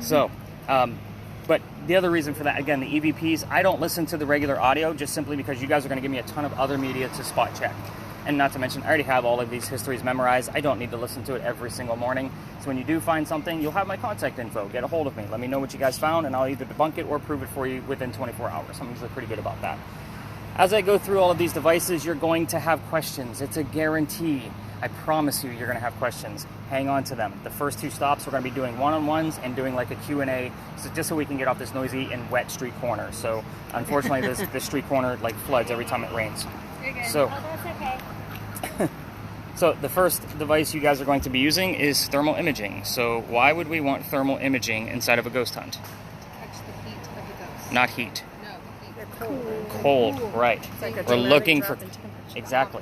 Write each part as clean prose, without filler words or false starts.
So, but the other reason for that, again, the EVPs, I don't listen to the regular audio just simply because you guys are going to give me a ton of other media to spot check. And not to mention, I already have all of these histories memorized. I don't need to listen to it every single morning. So when you do find something, you'll have my contact info. Get a hold of me. Let me know what you guys found, and I'll either debunk it or prove it for you within 24 hours. I'm usually pretty good about that. As I go through all of these devices, you're going to have questions. It's a guarantee. I promise you, you're going to have questions. Hang on to them. The first 2 stops, we're going to be doing one-on-ones and doing like a Q&A, just so we can get off this noisy and wet street corner. So unfortunately, this street corner like floods every time it rains. You're good. So, oh, that's okay. So the first device you guys are going to be using is thermal imaging. So why would we want thermal imaging inside of a ghost hunt? Catch the heat of the ghost. Not heat. No, the heat. They're cold. Cold, right. Like We're looking for exactly.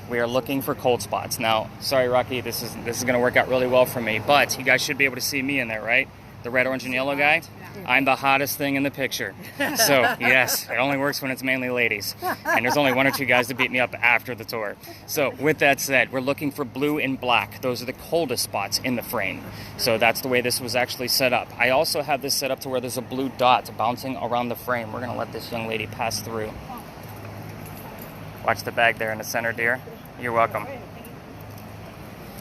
We are looking for cold spots. Now, sorry, Rocky, this is going to work out really well for me, but you guys should be able to see me in there, right? The red, orange, and yellow guy. I'm the hottest thing in the picture. So, yes, it only works when it's mainly ladies. And there's only 1 or 2 guys to beat me up after the tour. So, with that said, we're looking for blue and black. Those are the coldest spots in the frame. So, that's the way this was actually set up. I also have this set up to where there's a blue dot bouncing around the frame. We're going to let this young lady pass through. Watch the bag there in the center, dear. You're welcome.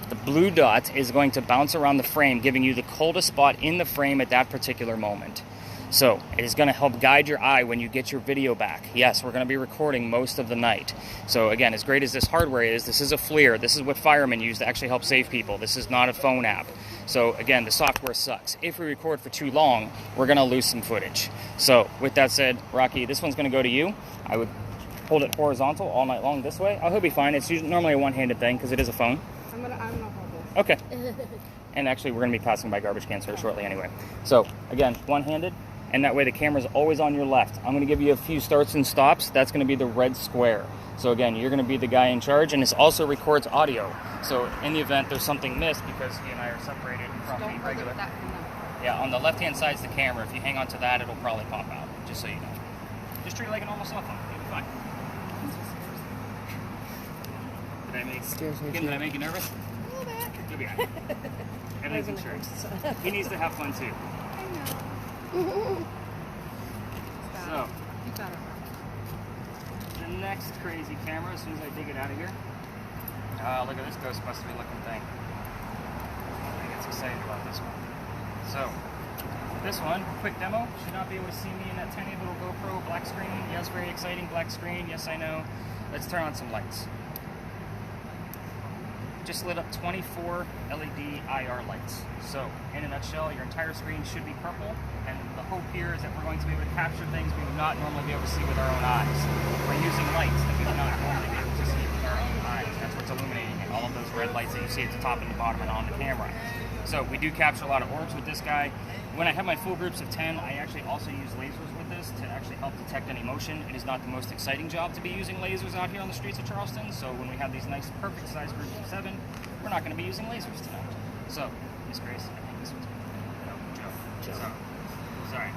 The blue dot is going to bounce around the frame, giving you the coldest spot in the frame at that particular moment. So it is going to help guide your eye when you get your video back. Yes, we're going to be recording most of the night. So again, as great as this hardware is, this is a FLIR. This is what firemen use to actually help save people. This is not a phone app. So again, the software sucks. If we record for too long, we're going to lose some footage. So with that said, Rocky, this one's going to go to you. I would hold it horizontal all night long this way. Oh, he'll be fine. It's usually normally a one-handed thing because it is a phone. I'm gonna hold this. Okay. And actually, we're going to be passing by garbage cans here shortly anyway. So, again, one-handed, and that way the camera's always on your left. I'm going to give you a few starts and stops. That's going to be the red square. So, again, you're going to be the guy in charge, and this also records audio. So, in the event there's something missed, because he and I are separated from the regular... Yeah, on the left-hand side is the camera. If you hang on to that, it'll probably pop out, just so you know. Just treat it like a normal cell phone. You'll be fine. Did I make you nervous? A little bit. You'll be all right. Everything's insurance. He needs to have fun too. I know. So, You got it. the next crazy camera, as soon as I dig it out of here. Look at this Ghostbuster looking thing. I get excited about this one. So, this one, quick demo. Should not be able to see me in that tiny little GoPro black screen. Yes, very exciting black screen. Yes, I know. Let's turn on some lights. Just lit up 24 LED IR lights. So, in a nutshell, your entire screen should be purple, and the hope here is that we're going to be able to capture things we would not normally be able to see with our own eyes. We're using lights that we would not normally be able to see with our own eyes. That's what's illuminating it, all of those red lights that you see at the top and the bottom and on the camera. So, we do capture a lot of orbs with this guy. When I have my full groups of 10, I actually also use lasers with this to actually help detect any motion. It is not the most exciting job to be using lasers out here on the streets of Charleston, so when we have these nice perfect size groups of 7, we're not going to be using lasers tonight. So, Miss Grace, I think this one's Joe. So, sorry.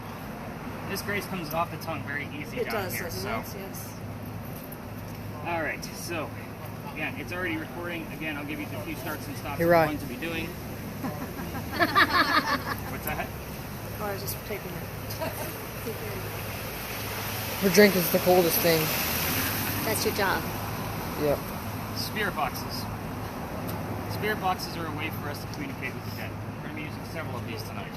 Miss Grace comes off the tongue very easy down here. So, Yes. all right, so, again, it's already recording. Again, I'll give you the few starts and stops You're we're right. going to be doing. What's that? Oh, I was just taking it. Her drink is the coldest thing. That's your job. Yep. Spirit boxes. Spirit boxes are a way for us to communicate with the dead. We're going to be using several of these tonight.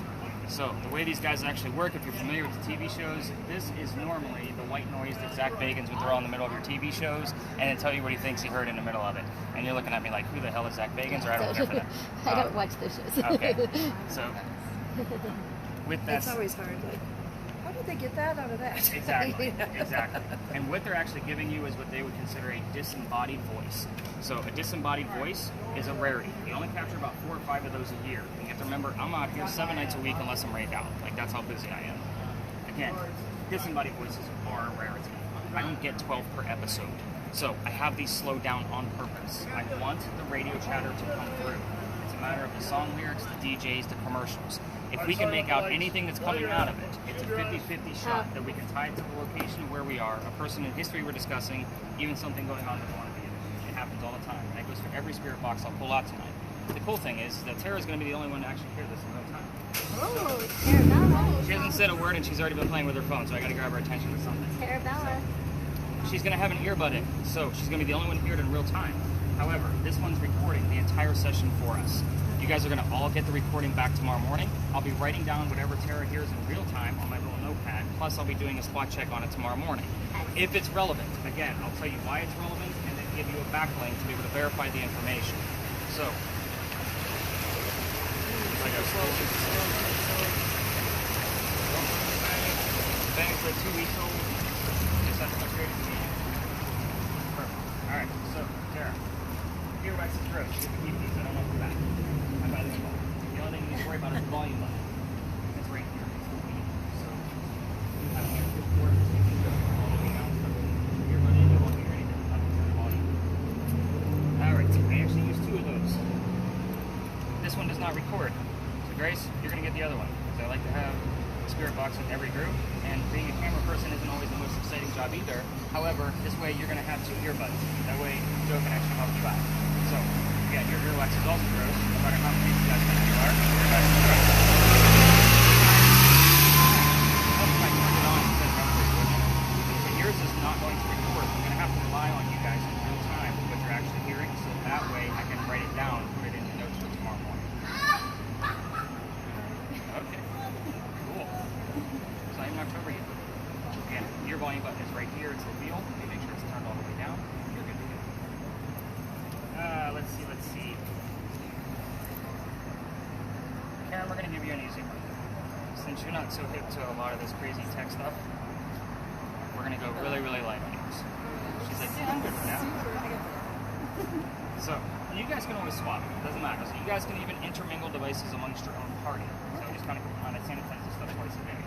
So, the way these guys actually work, if you're familiar with the TV shows, this is normally the white noise that Zach Bagans would throw in the middle of your TV shows and then tell you what he thinks he heard in the middle of it. And you're looking at me like, who the hell is Zach Bagans? Or I don't care for that. I don't watch those shows. Okay. So, with that... It's always hard. Like, how did they get that out of that? Exactly, exactly. And what they're actually giving you is what they would consider a disembodied voice. So a disembodied voice is a rarity. You only capture about 4 or 5 of those a year. And you have to remember, I'm out here 7 nights a week unless I'm rained out. Like, that's how busy I am. Again, disembodied voices are a rarity. I don't get 12 per episode. So I have these slowed down on purpose. I want the radio chatter to come through. It's a matter of the song lyrics, the DJs, the commercials. If we can make out anything that's coming out of it, it's a 50-50 shot that we can tie it to the location of where we are, a person in history we're discussing, even something going on in one of you. It happens all the time. And that goes for every spirit box I'll pull out tonight. The cool thing is that Tara's going to be the only one to actually hear this in real time. Oh, Tarabella. She hasn't said a word and she's already been playing with her phone, so I gotta grab her attention with something. Tarabella. She's gonna have an earbud in, so she's gonna be the only one to hear it in real time. However, this one's recording the entire session for us. You guys are gonna all get the recording back tomorrow morning. I'll be writing down whatever Tara hears in real time on my little notepad, plus I'll be doing a spot check on it tomorrow morning. If it's relevant, again, I'll tell you why it's relevant and then give you a backlink to be able to verify the information. So, bang for 2 weeks old. Just that's my greatest meeting. Perfect. Alright, so, Tara, earwax is gross. You can keep these, I don't know for that. I'm by the wall. The only thing you need to worry about is the volume button. It's right here. It's the lead. So, you have to get the cord. You can go all the way down. Earbud in, you won't hear anything. Up to the volume. Alright, I actually use 2 of those. This one does not record. So Grace, you're going to get the other one. Because I like to have a spirit box in every group. And being a camera person isn't always the most exciting job either. However, this way you're going to have 2 earbuds. That way Joe can actually help you out. So, yeah, your earwax is also gross. No matter how many you guys think you are, earwax is gross. Once I turn it on, it says I'm recording. So yours is not going to record. I'm going to have to rely on you guys in real time with what you're actually hearing. So that way I can write it down and put it in the notes for tomorrow morning. Okay. Cool. So I'm not covering it. Again, your volume button is right here. It's the wheel. You make sure it's turned all the way down. You're good to go. Let's see. Karen, we're going to give you an easy one. Since you're not so hip to a lot of this crazy tech stuff, we're going to go really, really light on yours. She's like, yeah, I'm good for now. So, you guys can always swap. It doesn't matter. So you guys can even intermingle devices amongst your own party. So just kind of sanitize this stuff twice a day.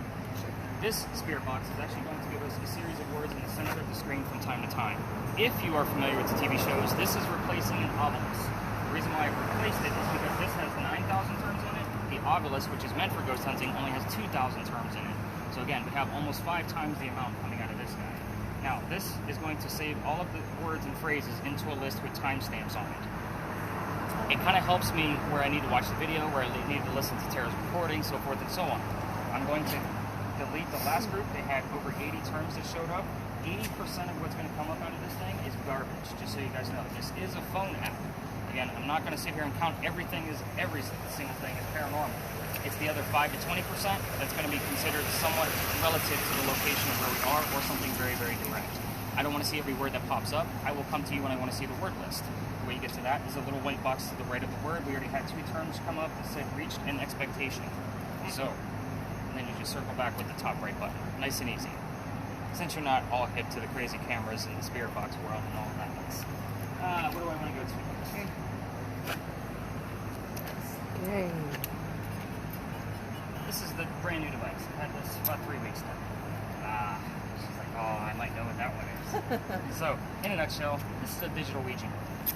This spirit box is actually going to give us a series of words in the center of the screen from time to time. If you are familiar with the TV shows, this is replacing an obelisk. The reason why I replaced it is because this has 9,000 terms in it. The obelisk, which is meant for ghost hunting, only has 2,000 terms in it. So again, we have almost 5 times the amount coming out of this guy. Now, this is going to save all of the words and phrases into a list with timestamps on it. It kind of helps me where I need to watch the video, where I need to listen to Tara's recording, so forth and so on. I'm going to delete the last group. They had over 80 terms that showed up. 80% of what's going to come up out of this thing is garbage, just so you guys know. This is a phone app. Again, I'm not going to sit here and count every single thing as paranormal. It's the other 5 to 20% that's going to be considered somewhat relative to the location of where we are, or something very, very direct. I don't want to see every word that pops up. I will come to you when I want to see the word list. The way you get to that is a little white box to the right of the word. We already had 2 terms come up that said reached and expectation. So, and then you just circle back with the top right button. Nice and easy. Since you're not all hip to the crazy cameras and the spirit box world and all that mess. What do I want to go to? Dang. This is the brand new device. I've had this about 3 weeks now. She's like, oh, I might know what that one is. So, in a nutshell, this is a digital Ouija board.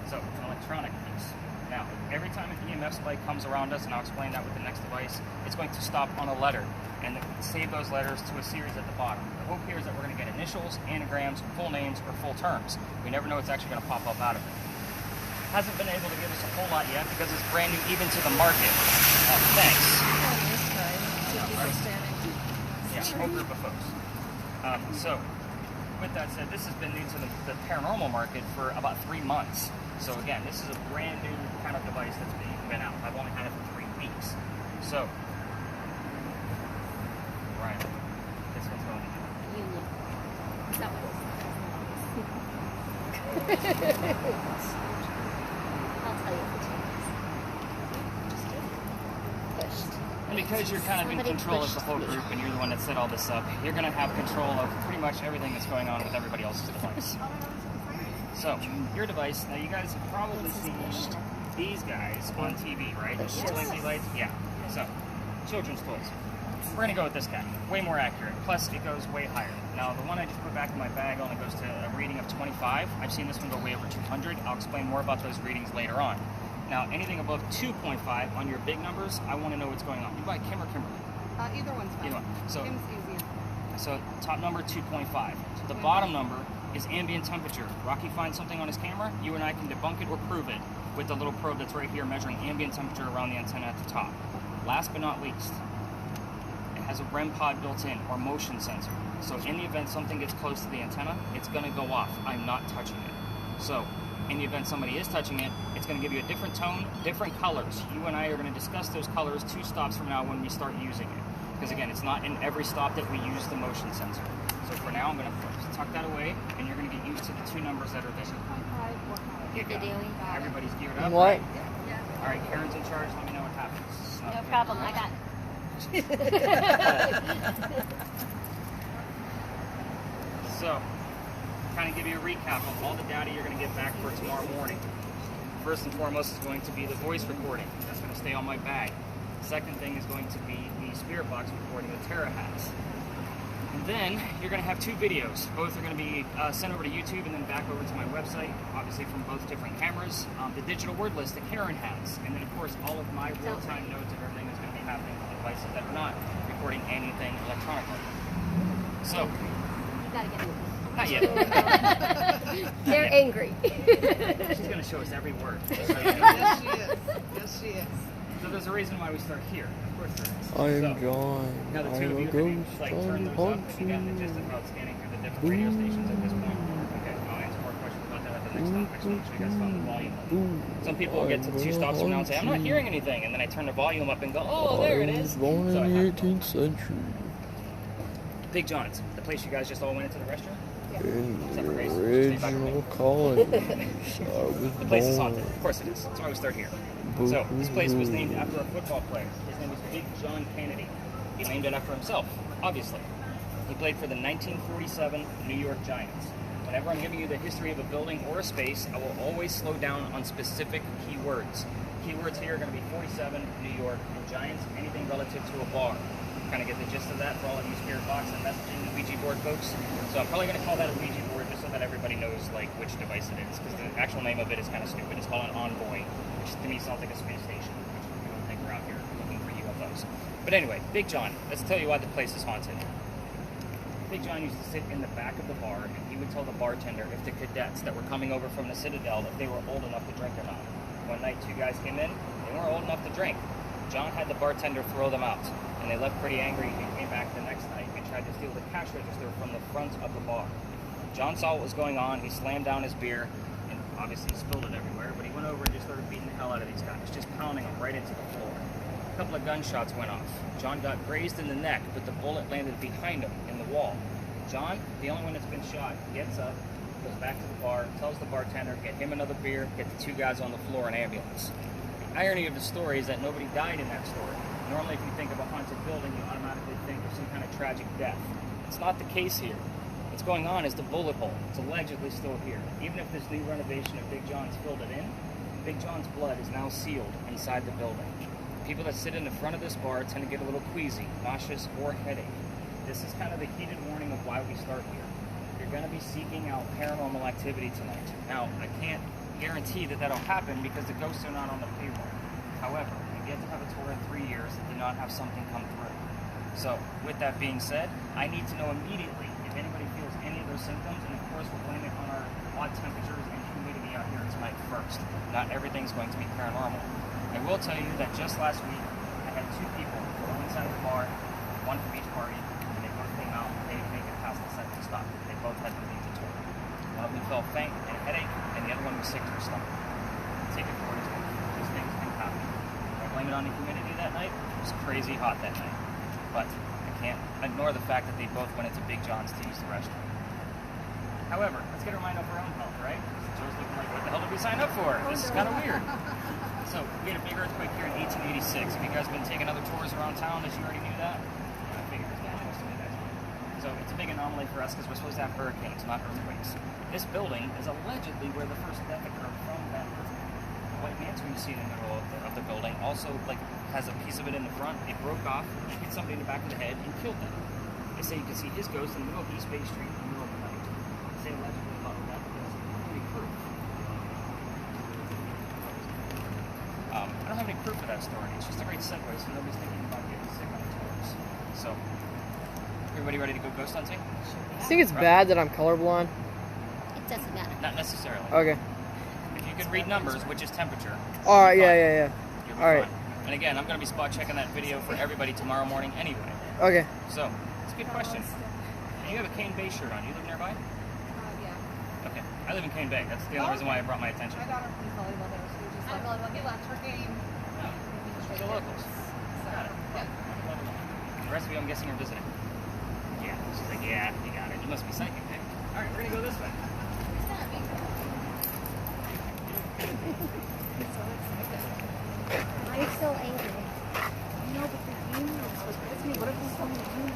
So, it's an electronic piece. Now, every time an EMF spike comes around us, and I'll explain that with the next device, it's going to stop on a letter and save those letters to a series at the bottom. The hope here is that we're going to get initials, anagrams, full names, or full terms. We never know what's actually going to pop up out of it. Hasn't been able to give us a whole lot yet because it's brand new even to the market. Thanks. Yeah, whole group of folks. So, with that said, this has been new to the paranormal market for about 3 months. So again, this is a brand new kind of device that's been out. I've only had it for 3 weeks. So, Ryan, this one's going to do. Union. That one is. I'll tell you if it's pushed. And because you're kind of in Somebody control of the pushed whole me. group and you're the one that set all this up, you're going to have control of pretty much everything that's going on with everybody else's device. So, your device, now you guys have probably seen these guys on TV, right? The LED lights? Yeah. So, children's toys. We're going to go with this guy. Way more accurate. Plus, it goes way higher. Now, the one I just put back in my bag only goes to a reading of 25. I've seen this one go way over 200. I'll explain more about those readings later on. Now, anything above 2.5 on your big numbers, I want to know what's going on. You buy Kim or Kimberly? Either one's fine. Either one. So, Kim's easier. so top number 2.5. The bottom number is ambient temperature. Rocky finds something on his camera, you and I can debunk it or prove it with the little probe that's right here measuring ambient temperature around the antenna at the top. Last but not least, it has a REM pod built in, or motion sensor. So in the event something gets close to the antenna, it's going to go off. I'm not touching it. So in the event somebody is touching it, it's going to give you a different tone, different colors. You and I are going to discuss those colors 2 stops from now when we start using it. Because again, it's not in every stop that we use the motion sensor. So for now, I'm going to tuck that away, and you're going to get used to the 2 numbers that are there. You're videoing. Everybody's geared up. What? All right, Karen's in charge. Let me know what happens. No problem. I got. So, kind of give you a recap of all the data you're going to get back for tomorrow morning. First and foremost is going to be the voice recording. That's going to stay on my bag. Second thing is going to be the spirit box recording that Tara has. And then you're going to have 2 videos. Both are going to be sent over to YouTube and then back over to my website, obviously from both different cameras. The digital word list that Karen has. And then, of course, all of my real-time notes of everything that's going to be happening on the devices that are not recording anything electronically. So, You gotta get it. not yet. They're angry. She's going to show us every word. Yes, she is. Yes, she is. So there's a reason why we start here. Of course there is. I am So, John. now the I 2 of am you a can ghost. like I turn am those up and you got the haunting. gist about scanning through the different radio stations at this point. Okay, I'll answer more questions about that at the next stop. I just want to make sure you guys found the volume up. Some people will get to 2 stops from now and say, I'm not hearing anything, and then I turn the volume up and go, oh, there it is. Born So I in the have to- 18th century. Big John's, the place you guys just all went into the restroom. In Except for Grace, the she'll stay back with me. original colonies, I was The place is born. haunted. Of course it is. That's why we start here. So, this place was named after a football player. His name was Big John Kennedy. He named it after himself, obviously. He played for the 1947 New York Giants. Whenever I'm giving you the history of a building or a space, I will always slow down on specific keywords. Keywords here are going to be 47, New York, and Giants, anything relative to a bar. Kind of get the gist of that for all of you spirit box and messaging and Ouija board folks. So I'm probably going to call that a Ouija board just so that everybody knows like which device it is, because the actual name of it is kind of stupid. It's called an envoy, which to me sounds like a space station, which we don't think we're out here looking for UFOs. But anyway, Big John, let's tell you why the place is haunted. Big John used to sit in the back of the bar, and he would tell the bartender if the cadets that were coming over from the Citadel, if they were old enough to drink or not. One night, 2 guys came in, they weren't old enough to drink. John had the bartender throw them out, and they left pretty angry and came back the next night and tried to steal the cash register from the front of the bar. John saw what was going on, he slammed down his beer, and obviously spilled it everywhere, but he went over and just started beating the hell out of these guys, just pounding them right into the floor. A couple of gunshots went off. John got grazed in the neck, but the bullet landed behind him in the wall. John, the only one that's been shot, gets up, goes back to the bar, tells the bartender, get him another beer, get the 2 guys on the floor in ambulance. The irony of the story is that nobody died in that story. Normally, if you think of a haunted building, you automatically think of some kind of tragic death. It's not the case here. What's going on is the bullet hole. It's allegedly still here. Even if this new renovation of Big John's filled it in, Big John's blood is now sealed inside the building. People that sit in the front of this bar tend to get a little queasy, nauseous, or headache. This is kind of the heated warning of why we start here. You're going to be seeking out paranormal activity tonight. Now, I can't guarantee that that'll happen because the ghosts are not on the payroll. However, you get to have a tour in 3 years that did not have something come through. So, with that being said, I need to know immediately if anybody feels any of those symptoms, and of course we'll blame it on our odd temperatures and humidity out here tonight first. Not everything's going to be paranormal. I will tell you that just last week, I had 2 people go inside the bar, 1 from each party, and they both came out, they didn't make it past the second stop. They both had to leave the tour. One of them felt faint and a headache, and the other one was sick to her stomach. Take it for what it's worth. These things can happen. I blame it on the humidity that night. It was crazy hot that night. But I can't ignore the fact that they both went into Big John's to use the restroom. However, let's get our mind off our own health, right? Joe's looking like, what the hell did we sign up for? This is kind of weird. So, we had a big earthquake here in 1886. Have you guys been taking other tours around town as you already knew that? I figured as much, most of you guys did. So, it's a big anomaly for us because we're supposed to have hurricanes, not earthquakes. This building is allegedly where the first death occurred from that earthquake. The white mansion you see in the middle of the building also has a piece of it in the front. It broke off, it hit somebody in the back of the head, and killed them. They say you can see his ghost in the middle of East Bay Street in the middle of the night. They say allegedly about that because pretty proof. I don't have any proof of that story. It's just a great segue, so nobody's thinking about getting sick on the tours. So, everybody ready to go ghost hunting? I think it's bad that I'm colorblind. It doesn't matter. Not necessarily. Okay. If you could read numbers, which is temperature. Alright, you'll be yeah. fine. You'll be Alright. fine. And again, I'm going to be spot checking that video for everybody tomorrow morning anyway. Okay. So, it's a good question. And you have a Cane Bay shirt on. You live nearby? Yeah. Okay. I live in Cane Bay. That's the only reason why I brought my attention. My daughter plays volleyball there, so we just like volleyball. Get lunch for game. So locals. Got it. Yeah. The rest of you, I'm guessing, are visiting. Yeah. She's like, yeah, you got it. You must be psychic, Nick. All right, we're going to go this way. Why are you so angry? No, but the game was with me. What if we come to you?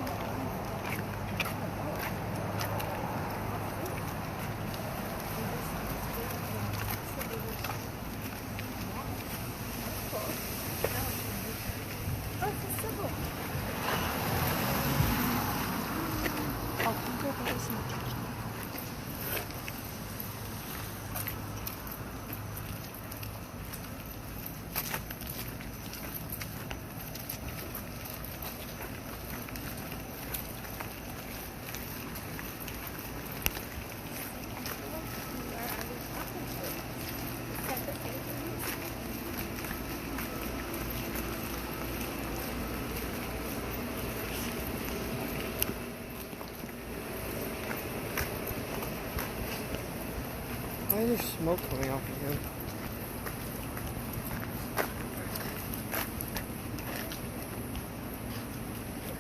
Why is there smoke coming off of him?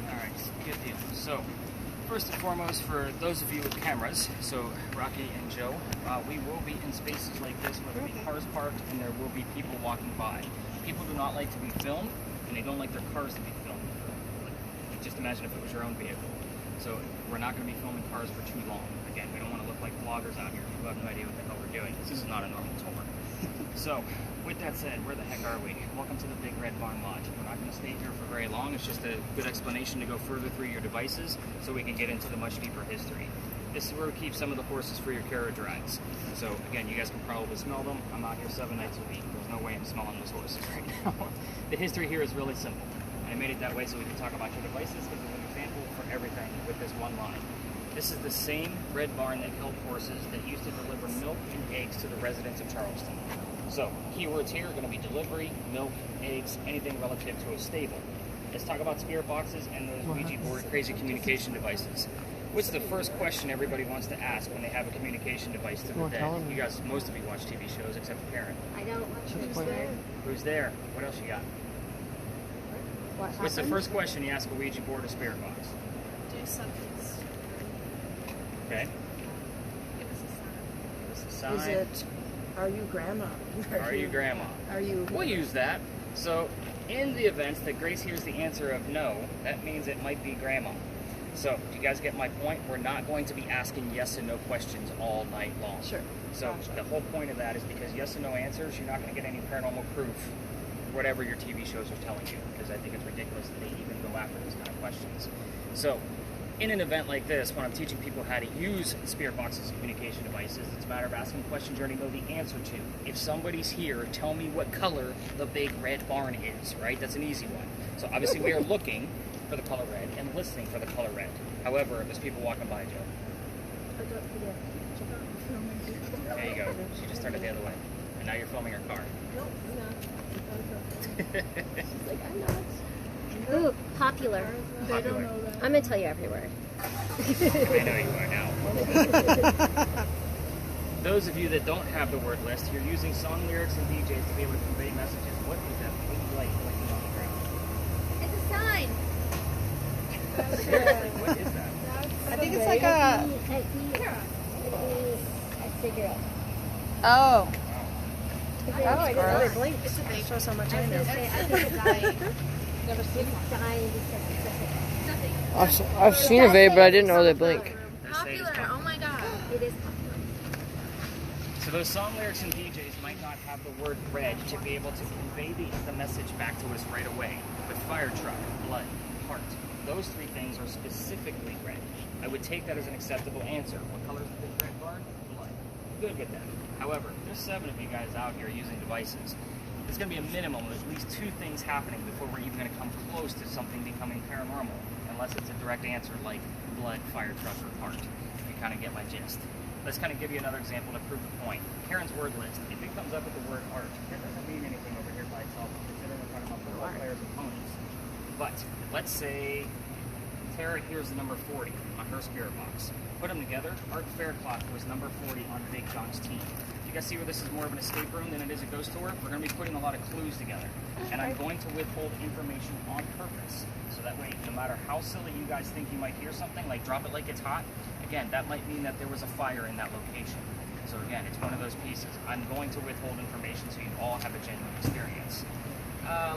Alright, good deal. So, first and foremost, for those of you with cameras, so Rocky and Joe, we will be in spaces like this where there will be cars parked and there will be people walking by. People do not like to be filmed, and they don't like their cars to be filmed. Like, just imagine if it was your own vehicle. So, we're not going to be filming cars for too long. Again, we don't want to look like vloggers out here who have no idea what the hell we're doing. This is not a normal tour. So, with that said, where the heck are we? Welcome to the Big Red Barn Lot. We're not going to stay here for very long. It's just a good explanation to go further through your devices so we can get into the much deeper history. This is where we keep some of the horses for your carriage rides. So, again, you guys can probably smell them. I'm out here 7 nights a week. There's no way I'm smelling those horses right now. The history here is really simple. And I made it that way so we can talk about your devices because there's an example for everything with this one line. This is the same red barn that held horses that used to deliver milk and eggs to the residents of Charleston. So, keywords here are going to be delivery, milk, eggs, anything relative to a stable. Let's talk about spirit boxes and those Ouija board crazy communication devices. What's the first question everybody wants to ask when they have a communication device to the dead? You guys, most of you watch TV shows except for Karen. I don't watch Who's there? Who's there? What else you got? What's the first question you ask a Ouija board or spirit box? Do something. Okay. Give us a sign. Give us a sign. Is it, are you grandma? Are you grandma? Are you... We'll use that. So, in the event that Grace hears the answer of no, that means it might be grandma. So, do you guys get my point? We're not going to be asking yes and no questions all night long. Sure. So, Gotcha. the whole point of that is because yes and no answers, you're not going to get any paranormal proof, whatever your TV shows are telling you, because I think it's ridiculous that they even go after those kind of questions. So, in an event like this, when I'm teaching people how to use spirit boxes and communication devices, it's a matter of asking questions you already know the answer to. If somebody's here, tell me what color the big red barn is, right? That's an easy one. So obviously we are looking for the color red and listening for the color red. However, there's people walking by, Joe. There you go. She just turned it the other way. And now you're filming her car. No, I'm not. She's like, I'm not. Ooh, popular. They don't know that. I'm gonna tell you every word. I know you are now. Those of you that don't have the word list, you're using song lyrics and DJs to be able to convey messages. What is that big light blinking on the ground? It's a sign. Seriously, what is that? I think it's like a... A cigarette. Oh. Oh, I didn't know it blinked. It's a big... Shows how much I I was know. gonna say, I think it's dying. Never seen It's dying because nothing. I've seen a vape, but I didn't know they blink. They say it's Popular. popular. Oh my god. It is popular. So those song lyrics and DJs might not have the word red to be able to convey the message back to us right away. But fire truck, blood, heart, those three things are specifically red. I would take that as an acceptable answer. What color is the big red barn? Blood. Good with that. However, there's 7 of you guys out here using devices. There's going to be a minimum of at least 2 things happening before we're even going to come close to something becoming paranormal, unless it's a direct answer like blood, fire truck, or heart. You kind of get my gist. Let's kind of give you another example to prove the point. Karen's word list. If it comes up with the word art, that doesn't mean anything over here by itself. Considering we're talking about football players and ponies. But let's say Tara here's the number 40 on her spirit box. Put them together. Art Faircloth was number 40 on Big John's team. You guys see where this is more of an escape room than it is a ghost tour? We're going to be putting a lot of clues together. And I'm going to withhold information on purpose. So that way, no matter how silly you guys think you might hear something, like drop it like it's hot, again, that might mean that there was a fire in that location. So again, it's one of those pieces. I'm going to withhold information so you all have a genuine experience.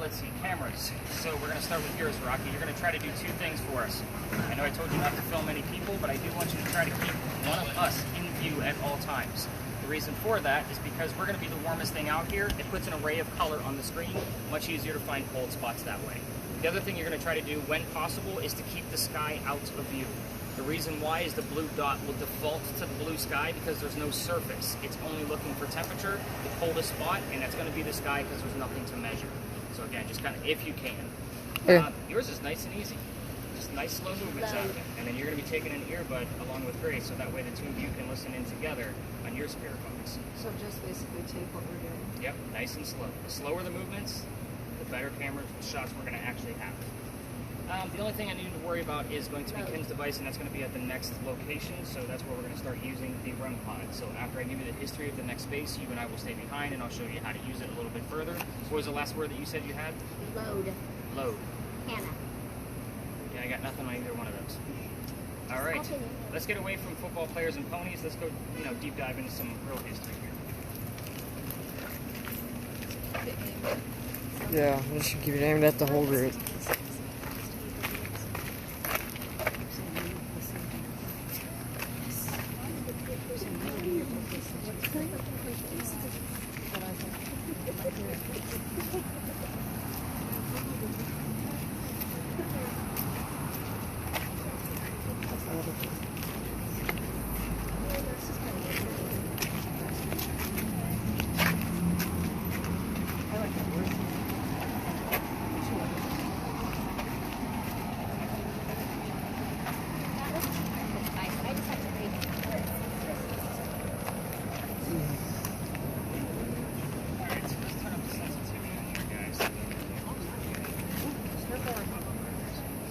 Let's see, cameras. So we're going to start with yours, Rocky. You're going to try to do two things for us. I know I told you not to film any people, but I do want you to try to keep one of us in view at all times. The reason for that is because we're going to be the warmest thing out here. It puts an array of color on the screen, much easier to find cold spots that way. The other thing you're going to try to do when possible is to keep the sky out of view. The reason why is the blue dot will default to the blue sky because there's no surface. It's only looking for temperature, the coldest spot, and that's going to be the sky because there's nothing to measure. So again, just kind of if you can. Yours is nice and easy. Just nice slow movements out of it. And then you're going to be taking an earbud along with Grace so that way the two of you can listen in together on your spirit box. So just basically take what we're doing. Yep, nice and slow. The slower the movements, the better camera shots we're going to actually have. The only thing I need to worry about is going to be Kim's device, and that's going to be at the next location, so that's where we're going to start using the REM pod. So after I give you the history of the next space, you and I will stay behind, and I'll show you how to use it a little bit further. What was the last word that you said you had? Load. Load. Hannah. Yeah, I got nothing on either one of those. All right, let's get away from football players and ponies. Let's go, deep dive into some real history here. Yeah, I should keep it aimed at the whole group.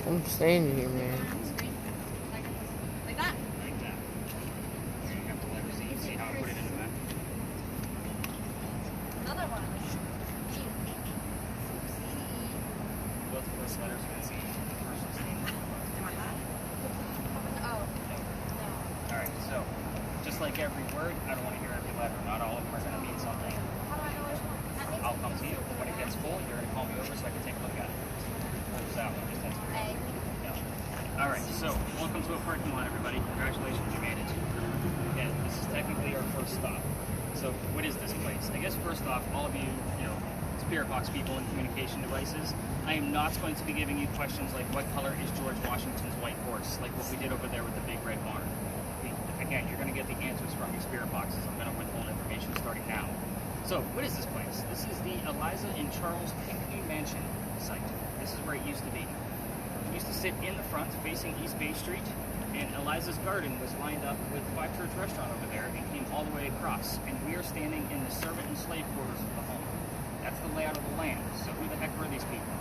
I'm staying here, man. Like that? Like that. So you have to let her see how I put it in the back. Another one. Both of those letters are going to see the person's name. Oh. Alright, so just like every word, I don't want to hear every letter. Not all of them are going to mean something. How do I know which one? I'll come to you. When it gets full, you're going to call me over so I can take a look at it. What was that one? Just that's A. yeah. Alright, so welcome to a parking lot, everybody. Congratulations, you made it. Again, this is technically our first stop. So what is this place? I guess first off, all of you, spirit box people and communication devices, I am not going to be giving you questions like what color is George Washington's white horse, like what we did over there with the big red barn. Again, you're going to get the answers from your spirit boxes. I'm going to withhold information starting now. So, what is this place? This is the Eliza and Charles Pinckney Mansion site. This is where it used to be. It used to sit in the front, facing East Bay Street, and Eliza's garden was lined up with Five Church Restaurant over there and came all the way across. And we are standing in the servant and slave quarters of the home. That's the layout of the land. So who the heck were these people?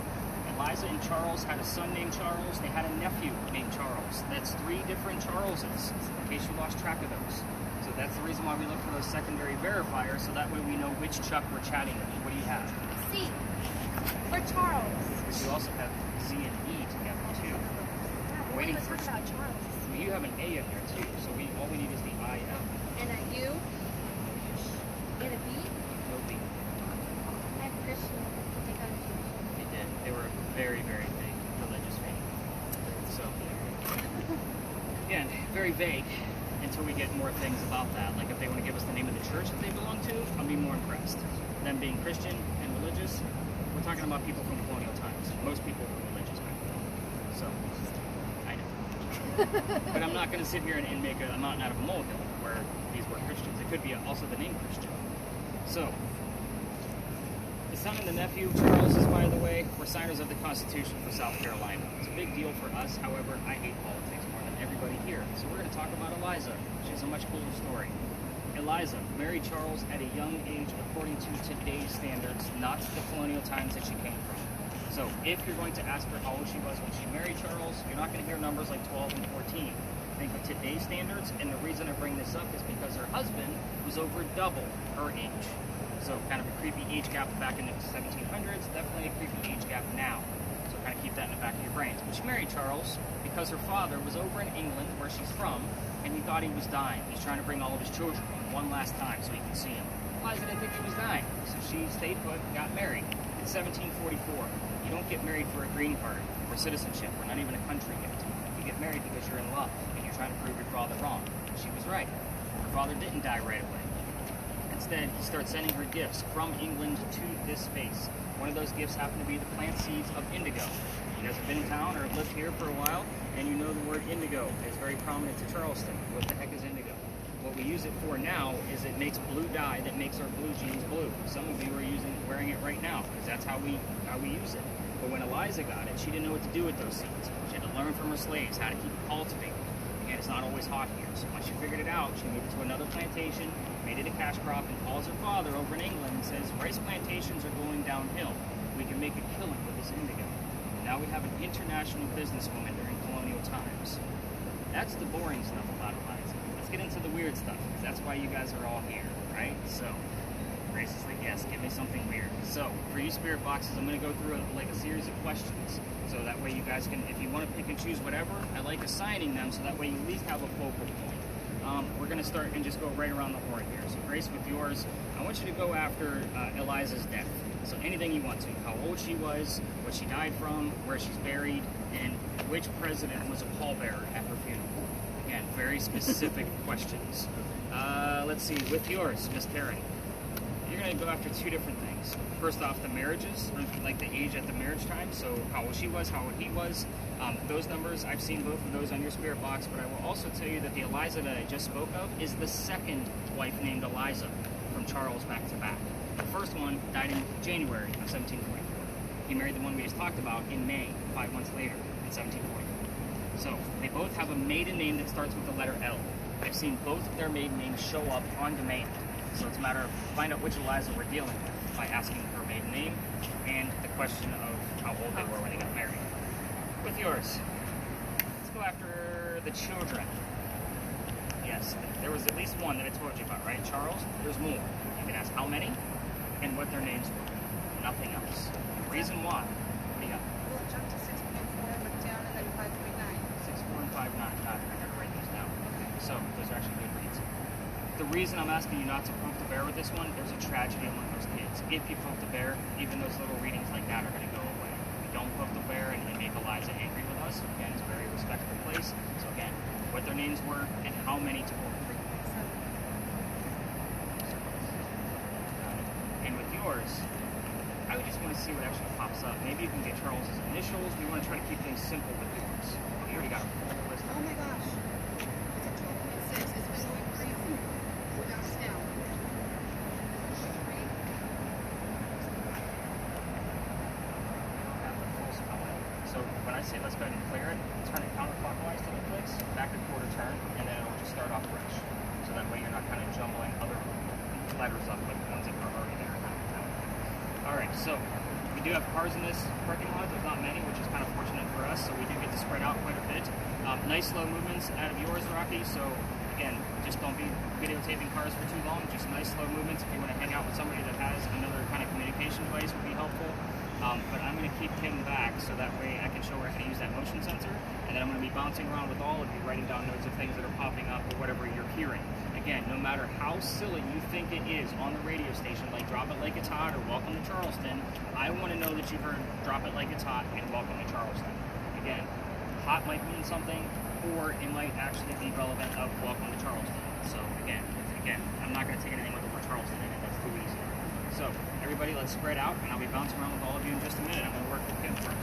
Eliza and Charles had a son named Charles. They had a nephew named Charles. That's 3 different Charleses, in case you lost track of those. So that's the reason why we look for those secondary verifiers, so that way we know which Chuck we're chatting with. What do you have? C. For Charles. You also have Z and E together, too. Waiting for about Charles. Well, you have an A in there, too, so all we need is the I-L. And a U. And a B. No B. I have Christian. They got a They did. They were a very, very big religious family. So, again, very vague until we get more things about that. Like if they want to give us the name of the church that they belong to, I'll be more impressed. Them being Christian and religious, we're talking about people from colonial times. Most people were religious back then. So, I know. But I'm not going to sit here and make a mountain out of a molehill where these were Christians. It could be also the name Christian. So, the son and the nephew, Charles, is, by the way, were signers of the Constitution for South Carolina. It's a big deal for us. However, I hate politics more than everybody here. So we're going to talk about Eliza. She's a much cooler story. Eliza married Charles at a young age according to today's standards, not the colonial times that she came from. So if you're going to ask her how old she was when she married Charles, you're not going to hear numbers like 12 and 14. Think of today's standards, and the reason I bring this up is because her husband was over double her age. So kind of a creepy age gap back in the 1700s, definitely a creepy age gap now. So kind of keep that in the back of your brains. But she married Charles because her father was over in England, where she's from, and he thought he was dying. He's trying to bring all of his children home one last time so he can see him. Eliza didn't think he was dying, so she stayed put, got married. In 1744, you don't get married for a green card or citizenship. We're not even a country yet. You get married because you're in love and you're trying to prove your father wrong. She was right. Her father didn't die right away. Instead, he starts sending her gifts from England to this space. One of those gifts happened to be the plant seeds of indigo. You guys have been in town or lived here for a while, and you know the word indigo is very prominent to Charleston. What the heck is indigo? What we use it for now is it makes blue dye that makes our blue jeans blue. Some of you are wearing it right now because that's how we use it. But when Eliza got it, she didn't know what to do with those seeds. She had to learn from her slaves how to keep it cultivated. And it's not always hot here. So once she figured it out, she moved it to another plantation, made it a cash crop, and calls her father over in England and says, rice plantations are going downhill. We can make a killing with this indigo. And now we have an international businesswoman during colonial times. That's the boring stuff about Eliza. Let's get into the weird stuff, because that's why you guys are all here, right? So, Grace is like, yes, give me something weird. So, for you spirit boxes, I'm going to go through a series of questions. So that way you guys can, if you want to pick and choose whatever, I like assigning them so that way you at least have a focal point. We're going to start and just go right around the horn here. So Grace, with yours, I want you to go after Eliza's death. So anything you want to. How old she was, what she died from, where she's buried, and which president was a pallbearer at her funeral. Again, very specific questions. Let's see, with yours, Miss Karen, you're going to go after two different things. First off, the marriages, or like the age at the marriage time, so how old she was, how old he was. Those numbers, I've seen both of those on your spirit box, but I will also tell you that the Eliza that I just spoke of is the second wife named Eliza from Charles back to back. The first one died in January of 1744. He married the one we just talked about in May, 5 months later, in 1744. So they both have a maiden name that starts with the letter L. I've seen both of their maiden names show up on demand. So it's a matter of find out which Eliza we're dealing with by asking her maiden name and the question of how old they were when they got married. With yours, let's go after the children. Yes, there was at least one that I told you about, right? Charles, there's more. You can ask how many and what their names were. Nothing else. The reason why. What do you got? We'll jump to 6.4, but down and then 5.9. 6.59. Got it. I gotta write those down. Okay. So those are actually good reads. The reason I'm asking you not to poke the bear with this one, there's a tragedy among those kids. If you poke the bear, even those little readings like that are going to go away. If you don't poke the bear and make Eliza angry with us, again, it's a very respectful place. So again, what their names were and how many to hold. And with yours, I would just want to see what actually pops up. Maybe you can get Charles's initials. We want to try to keep things simple with yours. Oh, you already got a full list. Oh my gosh. It's a 12.6. It's been going crazy. We're down to now. So when I say let's go ahead and clear it, turn it counterclockwise to the clicks, back a quarter turn, and then it'll just start off fresh. So that way you're not kind of jumbling other letters up like the ones that are already there. Alright, so we do have cars in this parking lot. There's not many, which is kind of fortunate for us, so we do get to spread out quite a bit. Nice slow movements out of yours, Rocky, so again, just don't be videotaping cars for too long, just nice slow movements. If you want to hang out with somebody that has another kind of communication device would be helpful. But I'm going to keep him back so that way I can show her how to use that motion sensor, and then I'm going to be bouncing around with all of you, writing down notes of things that are popping up or whatever you're hearing. Again, no matter how silly you think it is on the radio station, like Drop It Like It's Hot or Welcome to Charleston, I want to know that you heard Drop It Like It's Hot and Welcome to Charleston. Again, hot might mean something, or it might actually be relevant of Welcome to Charleston. So again, I'm not going to take anything with the word Charleston in it. That's too easy. So everybody, let's spread out, and I'll be bouncing around with all of you in just a minute. I'm going to work with Kim first.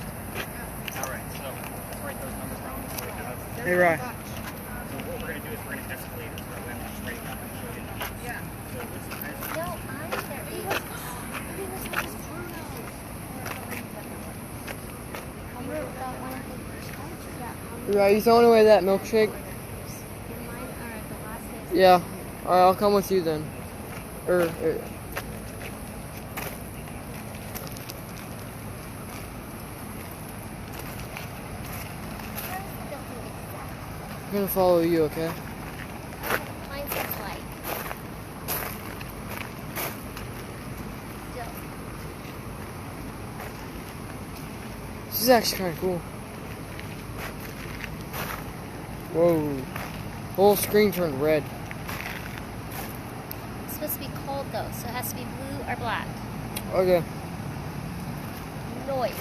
All right, so let's write those numbers down. So we have. Hey, Ryan. So what we're going to do is we're going to escalate it. So we're going to straight up and show you numbers. Yeah. So what's the highest? No, I'm there. He was Bruno. I wrote that one of the first ones. Yeah. Right, you throwing away that milkshake? Mine are the last days. Yeah. Alright, I'll come with you then. I'm gonna follow you, okay? Mine's looks like. Still. This is actually kind of cool. Whoa. The whole screen turned red. It's supposed to be cold though, so it has to be blue or black. Okay. Noise.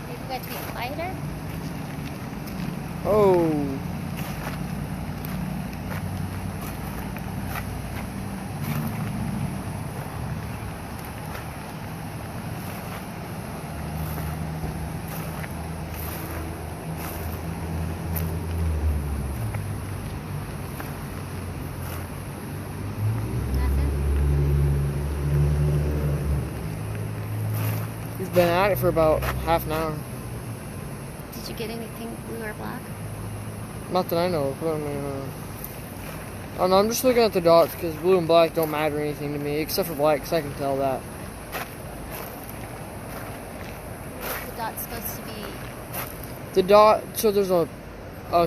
Maybe we got to be quieter? Oh. Nothing? He's been at it for about half an hour. Did you get anything blue or black? Not that I know of. I don't know. Oh no, I'm just looking at the dots because blue and black don't matter anything to me, except for black, because I can tell that. The dot's supposed to be. The dot, so there's a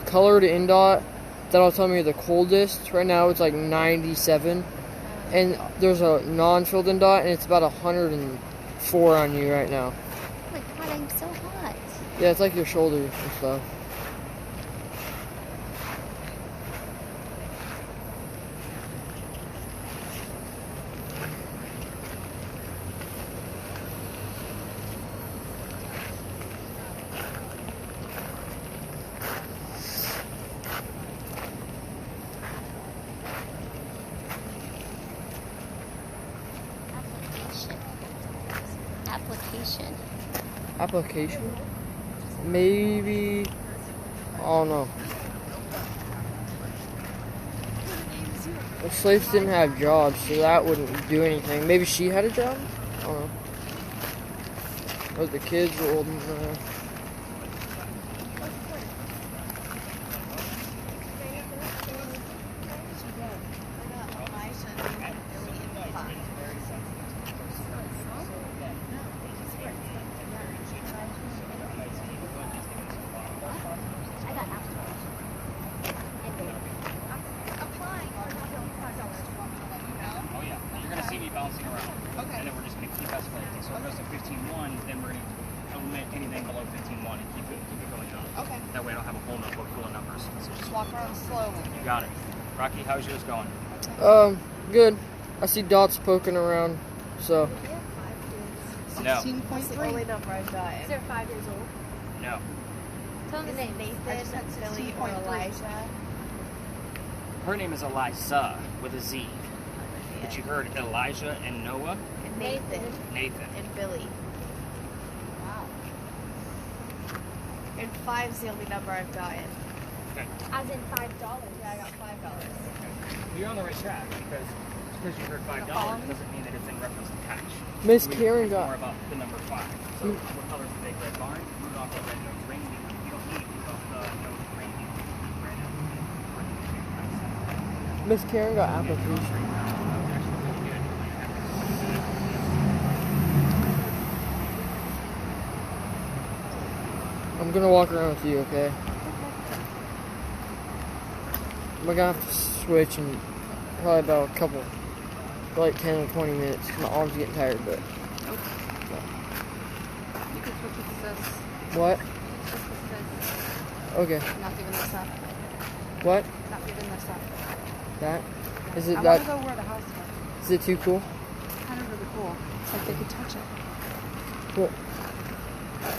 colored in dot that'll tell me the coldest. Right now it's like 97. And there's a non-filled in dot, and it's about 104 on you right now. Oh my god, I'm so hot. Yeah, it's like your shoulders and stuff. Application. Application? Maybe. I don't know. Well, slaves didn't have jobs, so that wouldn't do anything. Maybe she had a job? I don't know. Or the kids were old enough. I got apple. Oh yeah, you're gonna see me bouncing around. Okay. And then we're just gonna keep escalating. So if it goes to 15.1, then we're gonna omit anything below 15.1 and keep it going up. Okay. That way I don't have a whole notebook full of numbers. So Just walk around slowly. you got it. Rocky, how's yours going? Good. I see dots poking around, so. No. 16.3. number I've gotten. Is there 5 years old? No. Tell me Is the it name. Nathan, Billy, or 16.3. Elijah? Her name is Eliza with a Z. But you heard Elijah and Noah, And Nathan. Nathan. And Billy. Wow. And 5's the only number I've gotten. Okay. As in $5. Yeah, I got $5. You're on the right track because you heard $5 doesn't mean that it's in reference to cash. Miss We Karen it's more got. about the number 5. So what color is the big red barn? Rudolph the red-nosed reindeer. You don't need Rudolph the red-nosed reindeer. Right now. Miss Karen got application. I'm gonna walk around with you, okay? I'm gonna have to switch in probably about a couple, like 10 or 20 minutes. My arms are getting tired, but. You can switch with this. What? Switch with this. Okay. Not giving this up. What? Not giving this up. That? Is it I that? want to go where the house was. Is it too cool? Kind of really cool. It's like they could touch it. Cool.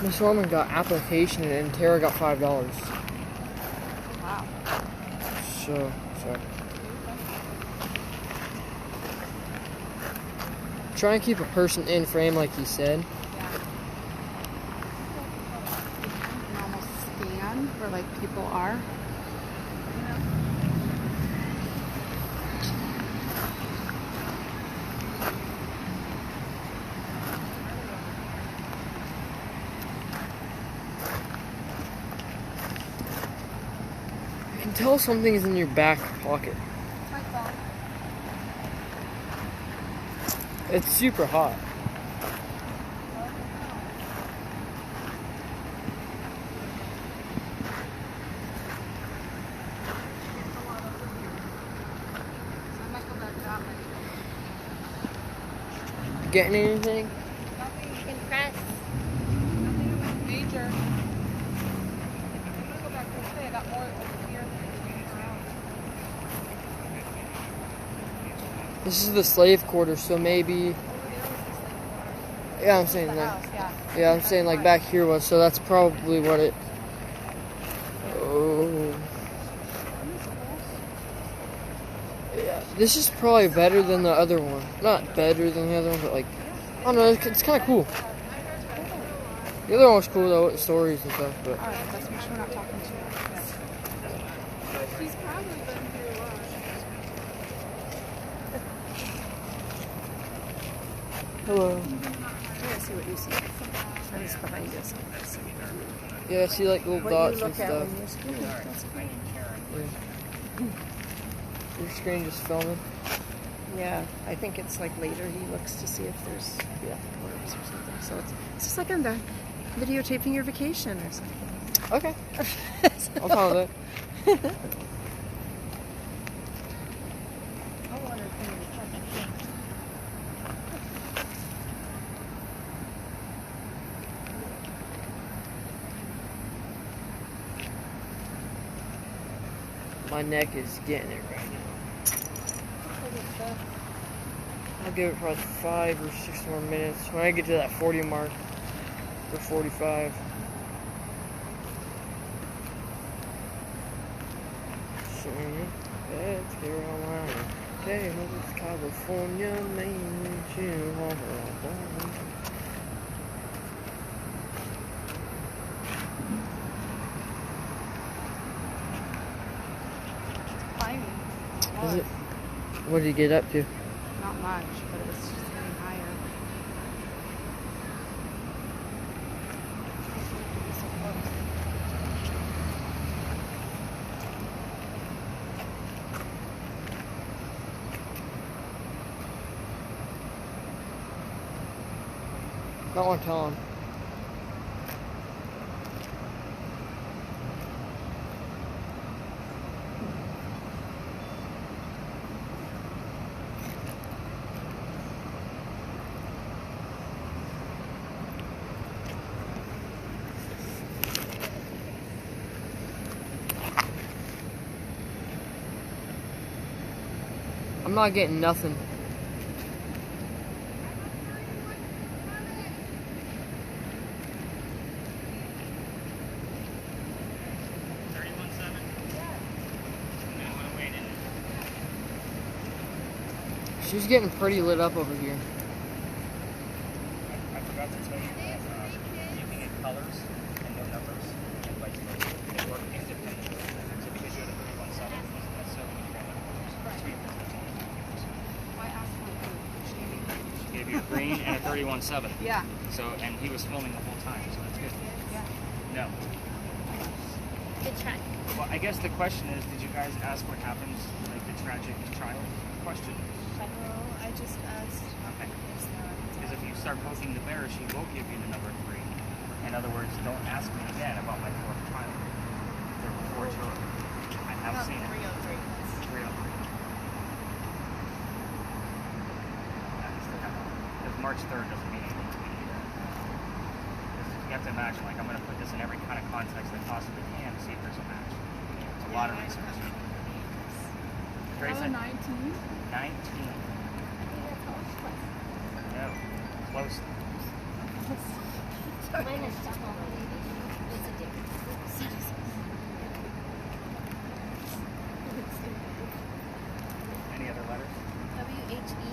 Miss Norman got application and Tara got $5. Wow. So. Try and keep a person in frame like he said. Yeah. You can almost stand where like people are. You know? You can tell something is in your back pocket. It's my phone. It's super hot. getting anything? Nothing, You can press. nothing major. I'm gonna go back this way. I got more over here. This is the slave quarter, so maybe. Yeah, I'm saying that. Yeah, I'm saying like back here was, so that's probably what it. Oh. Yeah, this is probably better than the other one. Not better than the other one, but like, I don't know, it's kind of cool. The other one was cool though, with the stories and stuff, but. Alright, let's make sure we're not talking too much. He's probably been here a lot. Hello. Let's see what you see. What is behind us? Yeah, I see like little What dots you and look at stuff. when you're screen. That's cool. Your screen just filming. Yeah, I think it's like later he looks to see if there's words or something. So it's just like I'm videotaping your vacation or something. Okay. I'll follow that. My neck is getting it right now. I'll give it probably 5 or 6 more minutes. When I get to that 40 mark, or 45. That's Carolina, Texas, California, Maine, Chihuahua. Climbing. Is it? What did you get up to? Not much, but it was just getting higher. So close. Not want to tell him. I'm not getting nothing. She's getting pretty lit up over here. I forgot to tell you that you can get colors and no numbers and vice versa. They work independently. So because you had a 317, doesn't necessarily mean you have numbers. I asked for a She gave you a green and a 317. Yeah. So, and he was filming the whole time, so that's good. Yeah. No. Good try. Well, I guess the question is, did you guys ask what happens, like the tragic child question? Well, I just asked. Okay. Because if you start poking the bear, she will give you the number 3. In other words, don't ask me again about my 4th child. There were 4 children. I have Not seen it. 303. 303. Because March 3rd doesn't mean anything to me either. You have to imagine, like, I'm going to put this in every kind of context I possibly can to see if there's a match. It's a lot of research. Grace, 19? 19. No, close. Mine is small. What's the difference? Any other letters? W-H-E.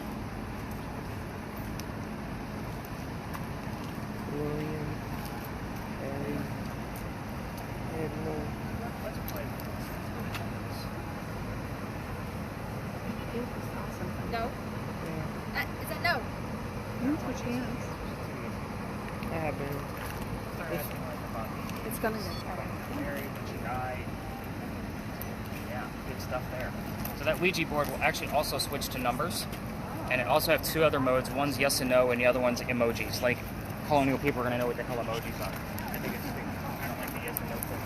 William, Harry, Edmund. Let's play with this. No. Yeah, Is that no? Switch hands. I have been. Start asking like about the It's gonna get married when she died. Yeah, good stuff there. So that Ouija board will actually also switch to numbers. And it also have 2 other modes. One's yes and no, and the other one's emojis. Like, colonial people are going to know what the hell emojis are. I think it's stupid. I don't like the yes and no thing.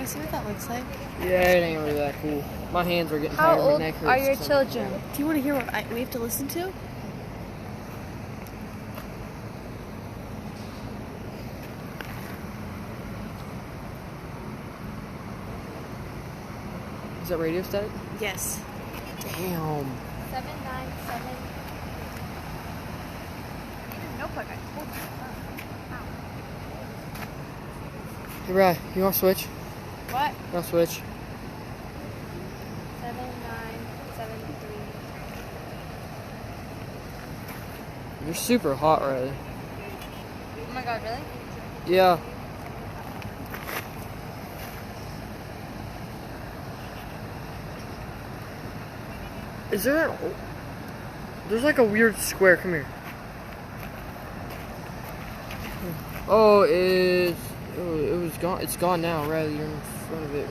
to see what that looks like? Yeah, it ain't really that cool. My hands are getting How tired. My old neck hurts. are your so- children? Do you want to hear what we have to listen to? Is that radio static? Yes. Damn. 797. Notebook, I told you. Hey, Brad, you want to switch? What? You want to switch? 7973. You're super hot, Riley. Oh my god, really? Yeah. Is there... There's like a weird square. Come here. Oh, it was gone. It's gone now, Riley. You're in front of it.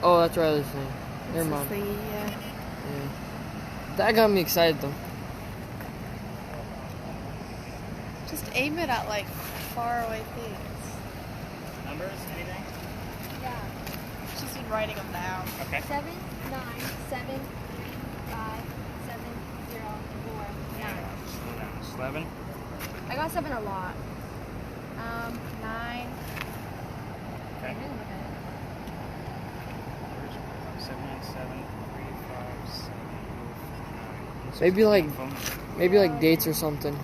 Oh, that's Riley's thing. Never mind. Yeah. Yeah. That got me excited though. Just aim it at like far away things. Numbers? Anything? Yeah. She's been writing them down. Okay. 7973704. Slow down. 11. I got 7 a lot. 9. Okay. 7973579. Maybe like dates or something.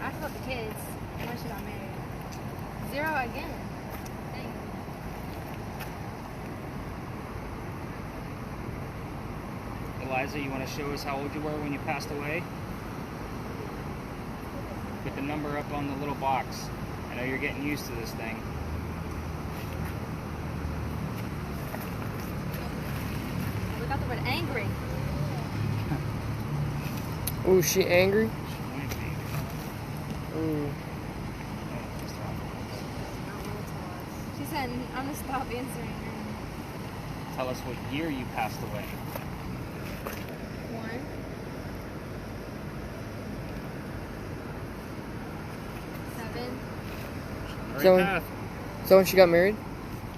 I asked about the kids. When she got married. 0 again. Dang. Eliza, you want to show us how old you were when you passed away? Put the number up on the little box. I know you're getting used to this thing. We got the word angry. Oh, is she angry? She might be. Ooh. She said, I'm gonna stop answering her. Tell us what year you passed away. 1. 7. Right So- path. Is that when she got married?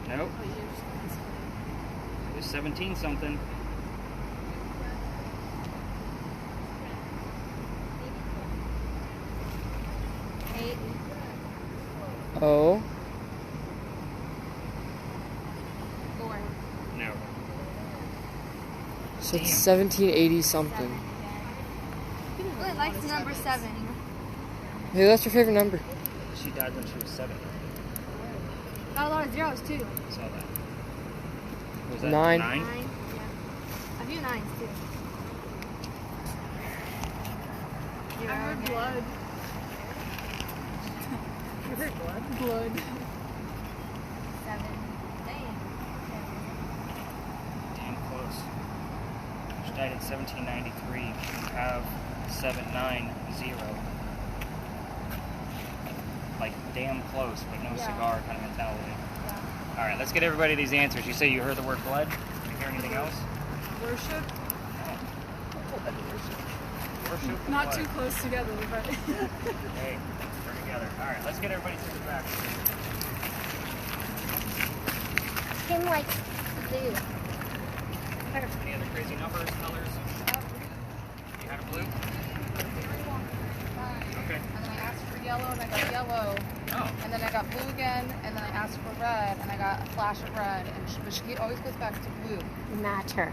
Nope. It was 17 something. Eight. Oh. 4. No. So it's 1780 something. Really likes the number 7. Hey, that's your favorite number. She died when she was 7. Got a lot of zeros too. Saw that. Was that 9. 9. Yeah. A few 9s too. I heard blood. You heard blood? Blood. 7. Dang. Damn close. She died in 1793. You have 790. Like damn close, but no Yeah. cigar kind of mentality. All right, let's get everybody these answers. You say you heard the word blood. Did you hear anything else? Worship. Worship. Not blood. too close together, but. Hey, we're together. All right, let's get everybody through the back. Kim likes blue. Any other crazy numbers, colors? You had a blue? Okay. And then I asked for yellow, and I got yellow. Oh. And then I got blue again, and then I asked for red, and I got a flash of red. But she always goes back to blue. Match her.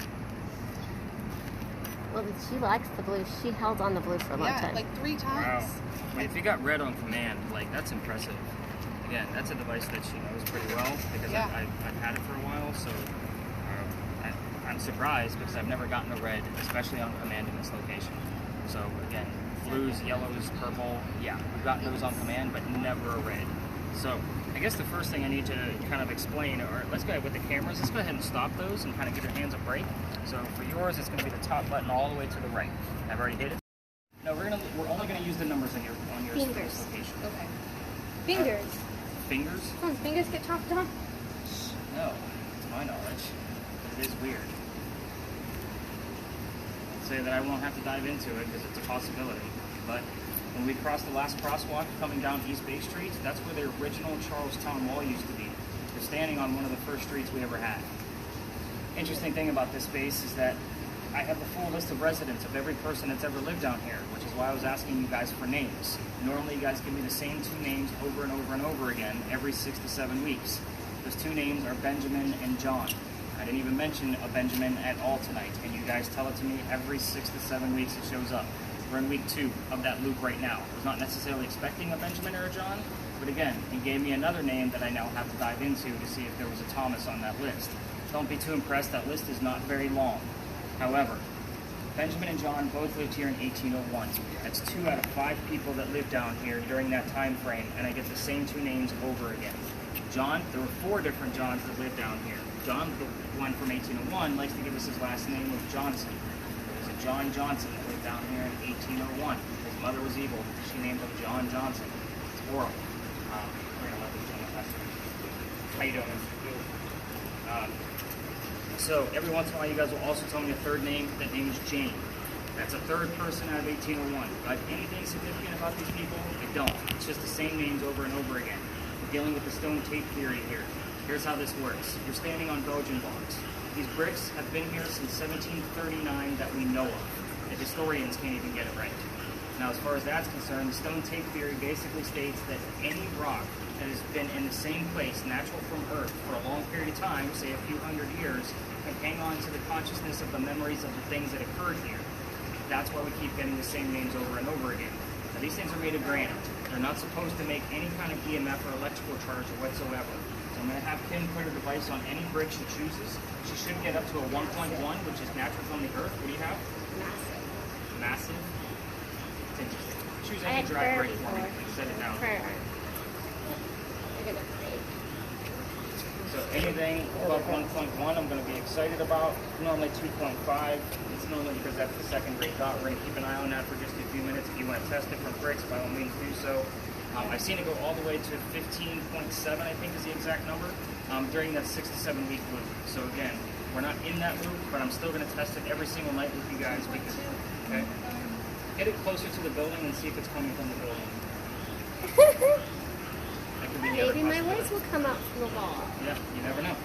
Well, she likes the blue. She held on the blue for a long Yeah, time. like 3 Wow. times. I mean, if you got red on command, like that's impressive. Again, that's a device that she knows pretty well because Yeah. I've had it for a while. So I'm surprised because I've never gotten a red, especially on command in this location. So again, blues, yellows, purple, yeah, we've gotten those on command, but never a red. So I guess the first thing I need to kind of explain, or let's go ahead with the cameras. Let's go ahead and stop those and kind of give your hands a break. So for yours, it's going to be the top button all the way to the right. I've already hit it. No, we're only going to use the numbers on your Fingers. location. Okay. Fingers. Fingers? Someone's fingers get chopped off. No, to my knowledge. It is weird. I'd say that I won't have to dive into it because it's a possibility. But When we crossed the last crosswalk coming down East Bay Street, that's where the original Charlestown Wall used to be. We're standing on one of the first streets we ever had. Interesting thing about this space is that I have the full list of residents of every person that's ever lived down here, which is why I was asking you guys for names. Normally you guys give me the same two names over and over and over again every 6 to 7 weeks. Those two names are Benjamin and John. I didn't even mention a Benjamin at all tonight, and you guys tell it to me every 6 to 7 weeks it shows up. We're in week 2 of that loop right now. I was not necessarily expecting a Benjamin or a John, but again, he gave me another name that I now have to dive into to see if there was a Thomas on that list. Don't be too impressed, that list is not very long. However, Benjamin and John both lived here in 1801. That's 2 out of 5 people that lived down here during that time frame, and I get the same 2 names over again. John, there were 4 different Johns that lived down here. John, the one from 1801, likes to give us his last name of Johnson. There's a John Johnson that lived down here in 1801. His mother was evil. She named him John Johnson. It's horrible. We're going to let this gentleman pass through. How you doing? So every once in a while, you guys will also tell me a third name. That name is Jane. That's a third person out of 1801. Do I have anything significant about these people? I don't. It's just the same names over and over again. We're dealing with the stone tape theory here. Here's how this works. You're standing on Belgian blocks. These bricks have been here since 1739 that we know of. The historians can't even get it right. Now, as far as that's concerned, the stone tape theory basically states that any rock that has been in the same place, natural from Earth, for a long period of time, say a few hundred years, can hang on to the consciousness of the memories of the things that occurred here. That's why we keep getting the same names over and over again. Now, these things are made of granite. They're not supposed to make any kind of EMF or electrical charge whatsoever. So I'm going to have Kim put her device on any brick she chooses. She should get up to a 1.1, which is natural from the Earth. What do you have? Massive. Massive? It's interesting. Choose I any had dry brick prairie for me. before. Set it down. Look at the plate. So anything above 1.1 I'm going to be excited about. Normally 2.5. It's normally because that's the second grade dot. We're going to keep an eye on that for just a few minutes. If you want to test it from bricks, by all means do so. I've seen it go all the way to 15.7, I think is the exact number, during that 6 to 7 week loop. So again, we're not in that loop, but I'm still going to test it every single night with you guys because, okay, get it closer to the building and see if it's coming from the building. That could be the other Maybe my possibility. voice will come out from the wall. Yeah, you never know.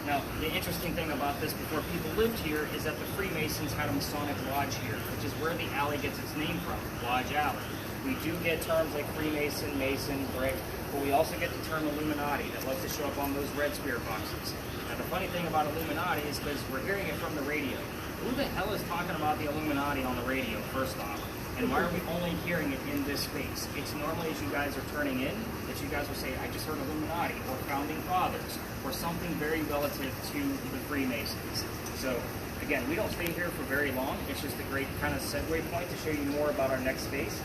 Now, the interesting thing about this before people lived here is that the Freemasons had a Masonic lodge here, which is where the alley gets its name from, Lodge Alley. We do get terms like Freemason, Mason, Brick, but we also get the term Illuminati that loves to show up on those red spirit boxes. Now, the funny thing about Illuminati is because we're hearing it from the radio. Who the hell is talking about the Illuminati on the radio, first off? And why are we only hearing it in this space? It's normally as you guys are turning in that you guys will say, I just heard Illuminati, or Founding Fathers, or something very relative to the Freemasons. So, again, we don't stay here for very long. It's just a great kind of segue point to show you more about our next space.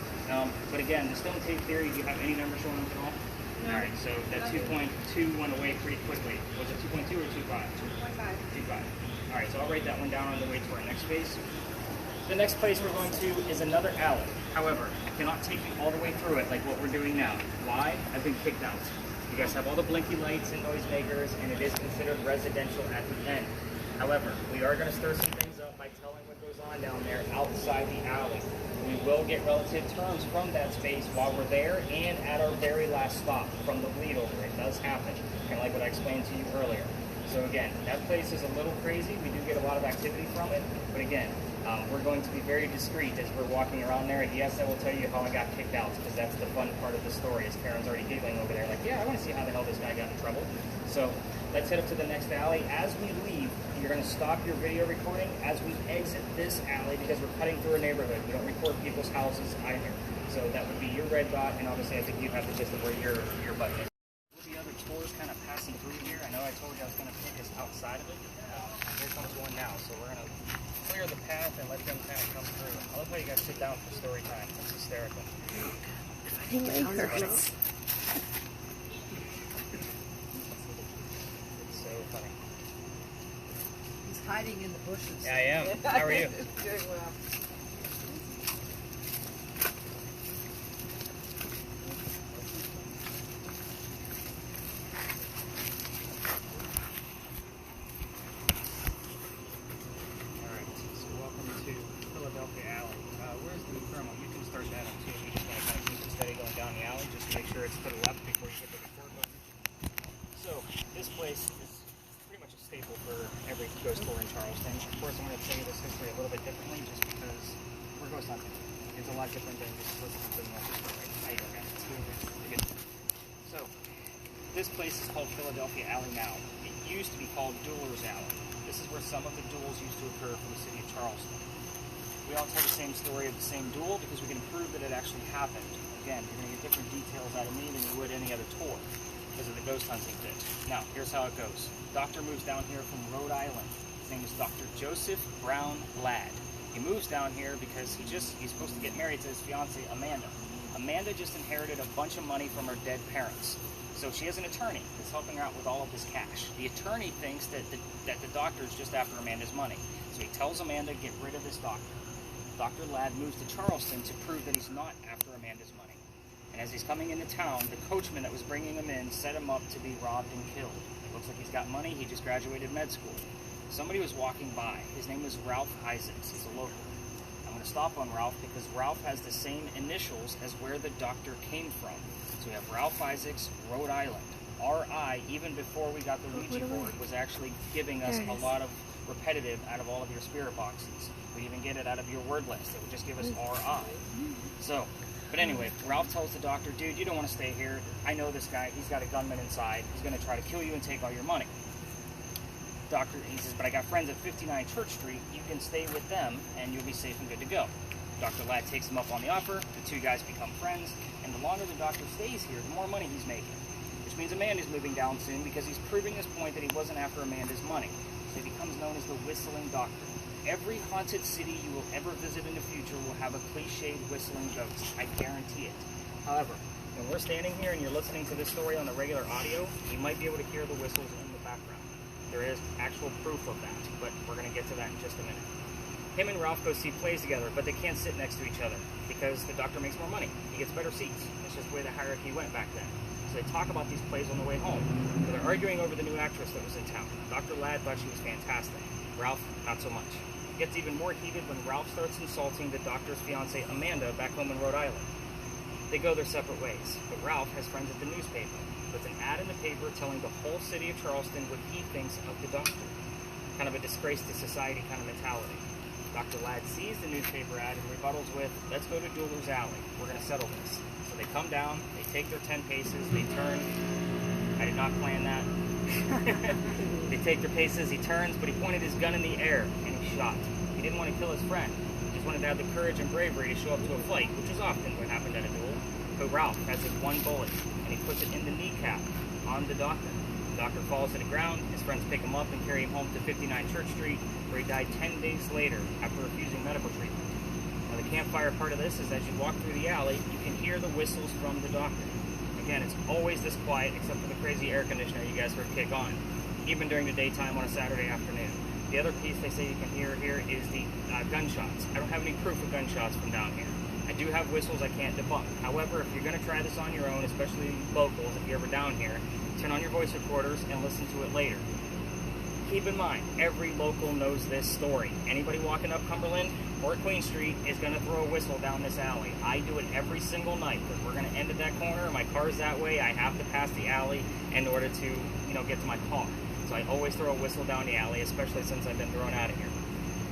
But again, the stone tape theory, do you have any numbers showing at all? No. All right, so that 2.2 went away pretty quickly. Was it 2.2 or 2.5? 2.5. 2.5. All right, so I'll write that one down on the way to our next space. The next place we're going to is another alley. However, I cannot take you all the way through it like what we're doing now. Why? I've been kicked out. You guys have all the blinky lights and noisemakers, and it is considered residential at the end. However, we are going to stir some things up by telling what goes on down there outside the alley. We will get relative terms from that space while we're there and at our very last stop from the bleed over. It does happen, kind of like what I explained to you earlier. So again, that place is a little crazy. We do get a lot of activity from it, but again, we're going to be very discreet as we're walking around there. And yes, I will tell you how I got kicked out because that's the fun part of the story. Is Karen's already giggling over there, like, yeah, I want to see how the hell this guy got in trouble. So let's head up to the next alley. As we leave, you're going to stop your video recording as we exit this alley because we're cutting through a neighborhood. We don't record people's houses either. So that would be your red dot, and obviously I think you have the gist of where your button is. Will the other tours kind of passing through here? I know I told you I was going to take us outside of it. Here comes one now, so we're going to clear the path and let them kind of come through. I love how you guys sit down for story time. That's hysterical. My hurts. It's so funny. He's hiding in the bushes. Yeah, I am. How are you? Doing well. Alright, so welcome to Philadelphia Alley. Where's the thermal? You can start that every ghost tour in Charleston. Of course, I'm going to tell you this history a little bit differently just because we're ghost hunting. It's a lot different than just listening to the normal story. How you doing, guys? Good. So, this place is called Philadelphia Alley now. It used to be called Dueler's Alley. This is where some of the duels used to occur from the city of Charleston. We all tell the same story of the same duel because we can prove that it actually happened. Again, you're going to get different details out of me than you would any other tour because of the ghost hunting bit. Now, here's how it goes. Doctor moves down here from Rhode Island. His name is Dr. Joseph Brown Ladd. He moves down here because he's supposed to get married to his fiancée, Amanda. Amanda just inherited a bunch of money from her dead parents. So she has an attorney that's helping her out with all of this cash. The attorney thinks that the doctor is just after Amanda's money. So he tells Amanda, get rid of this doctor. Dr. Ladd moves to Charleston to prove that he's not after Amanda's money. And as he's coming into town, the coachman that was bringing him in set him up to be robbed and killed. It looks like he's got money. He just graduated med school. Somebody was walking by. His name was Ralph Isaacs. He's a local. I'm going to stop on Ralph because Ralph has the same initials as where the doctor came from. So we have Ralph Isaacs, Rhode Island. R.I., even before we got the Ouija board, was actually giving us a lot of repetitive out of all of your spirit boxes. We even get it out of your word list. It would just give us R.I. So, but anyway, Ralph tells the doctor, dude, you don't want to stay here. I know this guy. He's got a gunman inside. He's going to try to kill you and take all your money. Doctor, he says, but I got friends at 59 Church Street. You can stay with them, and you'll be safe and good to go. Dr. Ladd takes him up on the offer. The two guys become friends, and the longer the doctor stays here, the more money he's making. Which means Amanda's moving down soon because he's proving his point that he wasn't after Amanda's money. So he becomes known as the Whistling Doctor. Every haunted city you will ever visit in the future will have a cliched whistling ghost. I guarantee it. However, when we're standing here and you're listening to this story on the regular audio, you might be able to hear the whistles in the background. There is actual proof of that, but we're going to get to that in just a minute. Him and Ralph go see plays together, but they can't sit next to each other because the doctor makes more money. He gets better seats. It's just the way the hierarchy went back then. So they talk about these plays on the way home. So they're arguing over the new actress that was in town. Dr. Ladd thought she was fantastic. Ralph, not so much. It gets even more heated when Ralph starts insulting the doctor's fiancée, Amanda, back home in Rhode Island. They go their separate ways, but Ralph has friends at the newspaper. Puts an ad in the paper telling the whole city of Charleston what he thinks of the doctor. Kind of a disgrace to society kind of mentality. Dr. Ladd sees the newspaper ad and rebuttals with, let's go to Dueler's Alley. We're going to settle this. So they come down, they take their 10 paces, they turn. I did not plan that. They take their paces, he turns, but he pointed his gun in the air and he shot. He didn't want to kill his friend. He just wanted to have the courage and bravery to show up to a fight, which is often what happened at a duel. But Ralph has his one bullet, and he puts it in the kneecap on the doctor. The doctor falls to the ground. His friends pick him up and carry him home to 59 Church Street, where he died 10 days later after refusing medical treatment. Now, the campfire part of this is as you walk through the alley, you can hear the whistles from the doctor. Again, it's always this quiet, except for the crazy air conditioner you guys heard kick on, even during the daytime on a Saturday afternoon. The other piece they say you can hear here is the gunshots. I don't have any proof of gunshots from down here. I do have whistles I can't debunk. However, if you're going to try this on your own, especially locals, if you're ever down here, turn on your voice recorders and listen to it later. Keep in mind, every local knows this story. Anybody walking up Cumberland or Queen Street is going to throw a whistle down this alley. I do it every single night because we're going to end at that corner. My car's that way. I have to pass the alley in order to, get to my car. So I always throw a whistle down the alley, especially since I've been thrown out of here.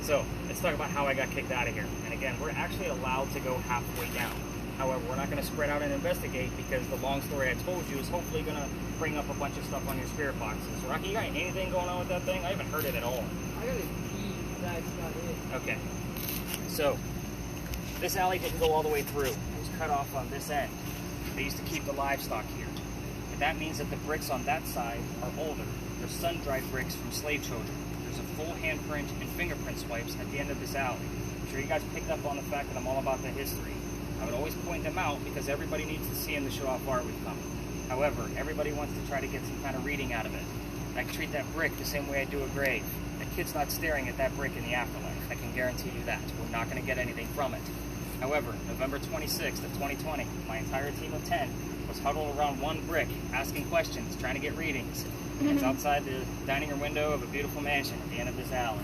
So let's talk about how I got kicked out of here. And again, we're actually allowed to go halfway down. However, we're not going to spread out and investigate because the long story I told you is hopefully going to bring up a bunch of stuff on your spirit boxes. Rocky, you got anything going on with that thing? I haven't heard it at all. I got a key. That's not it. Okay. So, this alley didn't go all the way through. It was cut off on this end. They used to keep the livestock here. And that means that the bricks on that side are older. They're sun-dried bricks from slave children. There's a full handprint and fingerprint swipes at the end of this alley. I'm sure you guys picked up on the fact that I'm all about the history. I would always point them out because everybody needs to see them to show how far we've come. However, everybody wants to try to get some kind of reading out of it. I can treat that brick the same way I do a grave. That kid's not staring at that brick in the afterlife. I can guarantee you that. We're not going to get anything from it. However, November 26th of 2020, my entire team of 10 was huddled around one brick, asking questions, trying to get readings. It's outside the dining room window of a beautiful mansion at the end of this alley.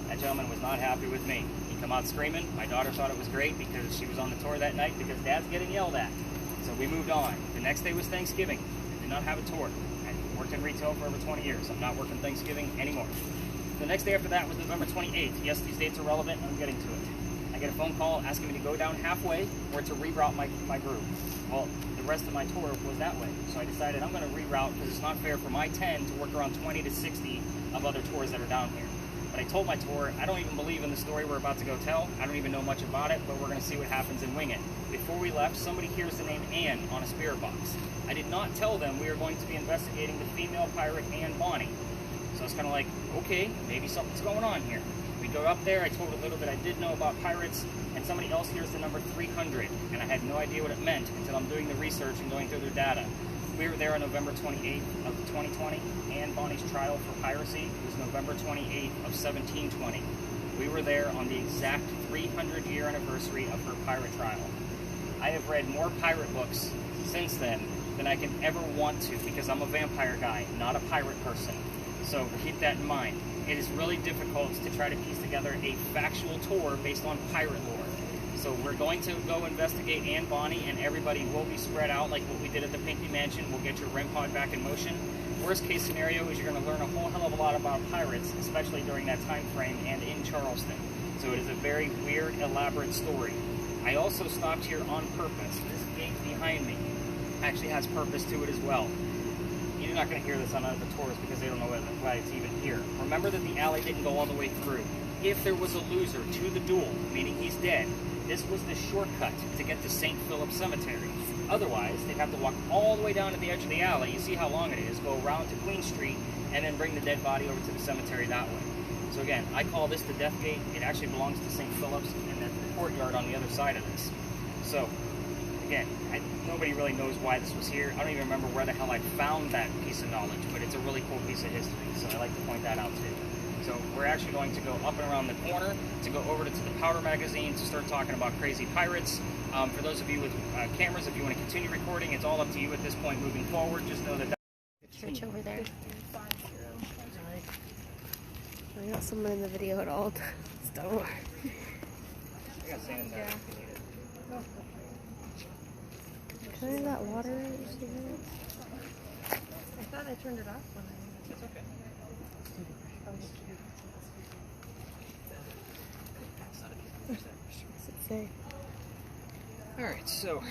That gentleman was not happy with me. He come out screaming. My daughter thought it was great because she was on the tour that night because Dad's getting yelled at. So we moved on. The next day was Thanksgiving. I did not have a tour. I worked in retail for over 20 years. I'm not working Thanksgiving anymore. The next day after that was November 28th. Yes, these dates are relevant, and I'm getting to it. I get a phone call asking me to go down halfway or to reroute my group. Well, the rest of my tour was that way. So I decided I'm going to reroute because it's not fair for my 10 to work around 20 to 60 of other tours that are down here. But I told my tour, I don't even believe in the story we're about to go tell. I don't even know much about it, but we're going to see what happens and wing it. Before we left, somebody hears the name Anne on a spirit box. I did not tell them we were going to be investigating the female pirate Anne Bonny. So it's kind of like, okay, maybe something's going on here. We go up there, I told a little bit I did know about pirates, and somebody else hears the number 300, and I had no idea what it meant until I'm doing the research and going through their data. We were there on November 28th of 2020. Anne Bonny's trial for piracy was November 28th of 1720. We were there on the exact 300-year anniversary of her pirate trial. I have read more pirate books since then than I can ever want to because I'm a vampire guy, not a pirate person. So keep that in mind. It is really difficult to try to piece together a factual tour based on pirate lore. So we're going to go investigate Anne Bonny, and everybody will be spread out like what we did at the Pinky Mansion. We'll get your REM pod back in motion. Worst case scenario is you're going to learn a whole hell of a lot about pirates, especially during that time frame and in Charleston. So it is a very weird, elaborate story. I also stopped here on purpose. This gate behind me actually has purpose to it as well. You're not going to hear this on other tours because they don't know why it's even here. Remember that the alley didn't go all the way through. If there was a loser to the duel, meaning he's dead, this was the shortcut to get to St. Philip's Cemetery. Otherwise, they'd have to walk all the way down to the edge of the alley. You see how long it is. Go around to Queen Street and then bring the dead body over to the cemetery that way. So again, I call this the Death Gate. It actually belongs to St. Philip's and the courtyard on the other side of this. So again, nobody really knows why this was here. I don't even remember where the hell I found that piece of knowledge, but it's a really cool piece of history, so I like to point that out too. So we're actually going to go up and around the corner to go over to the Powder Magazine to start talking about crazy pirates. For those of you with cameras, if you want to continue recording, it's all up to you at this point moving forward. Just know that Church over there. I got someone in the video at all times. Don't worry. I got sand in there if you need it. Can I have that water? I thought I turned it off when It's okay. What's it say? Alright, so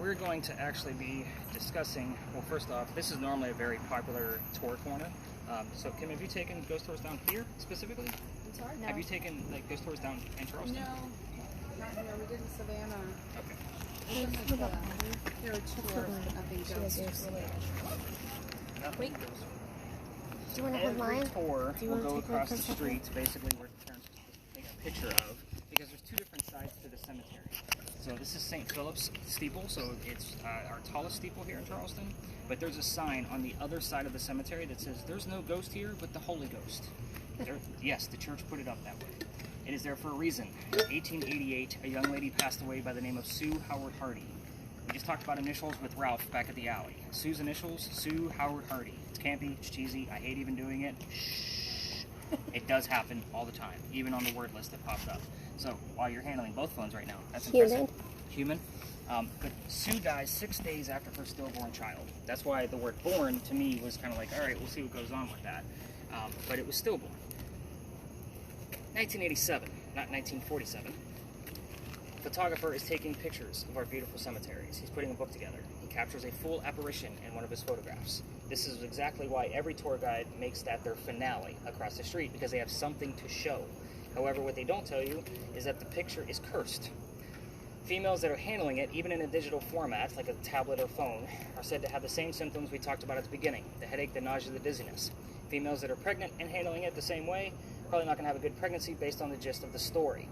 we're going to actually be discussing, well, first off, this is normally a very popular tour corner. So Kim, have you taken ghost tours down here specifically? I'm sorry? Have you taken like ghost tours down in Charleston? No, not here. We did in Savannah. Okay. There were tours, but nothing ghost related. Wait. Do you want to Every line? tour Do you will wanna go take one across for a the second? streets, basically where parents take a picture of, because there's two different sides to the cemetery. So this is St. Philip's steeple, so it's our tallest steeple here in Charleston. But there's a sign on the other side of the cemetery that says, "There's no ghost here, but the Holy Ghost." Yes, the church put it up that way. It is there for a reason. In 1888, a young lady passed away by the name of Sue Howard Hardy. We just talked about initials with Ralph back at the alley. Sue's initials, Sue Howard Hardy. It's campy, it's cheesy, I hate even doing it. Shh. It does happen all the time, even on the word list that pops up. So while you're handling both phones right now, that's impressive. Human. But Sue dies 6 days after her stillborn child. That's why the word born to me was kind of like, all right, we'll see what goes on with that. But it was stillborn. 1987, not 1947. Photographer is taking pictures of our beautiful cemeteries. He's putting a book together. He captures a full apparition in one of his photographs. This is exactly why every tour guide makes that their finale across the street, because they have something to show. However, what they don't tell you is that the picture is cursed. Females that are handling it, even in a digital format, like a tablet or phone, are said to have the same symptoms we talked about at the beginning: the headache, the nausea, the dizziness. Females that are pregnant and handling it the same way, probably not going to have a good pregnancy based on the gist of the story.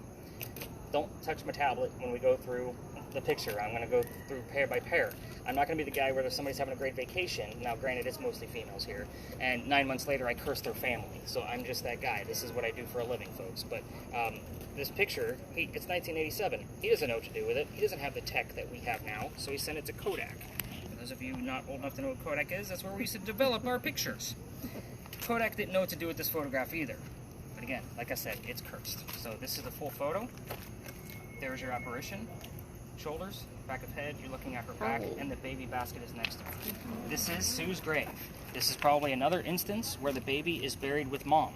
Don't touch my tablet when we go through the picture. I'm going to go through pair by pair. I'm not going to be the guy where somebody's having a great vacation. Now, granted, it's mostly females here. And 9 months later, I curse their family. So I'm just that guy. This is what I do for a living, folks. But this picture, it's 1987. He doesn't know what to do with it. He doesn't have the tech that we have now. So he sent it to Kodak. For those of you not old enough to know what Kodak is, that's where we used to develop our pictures. Kodak didn't know what to do with this photograph either. But again, like I said, it's cursed. So this is the full photo. There's your apparition. Shoulders, back of head, you're looking at her back, and the baby basket is next to her. This is Sue's grave. This is probably another instance where the baby is buried with mom.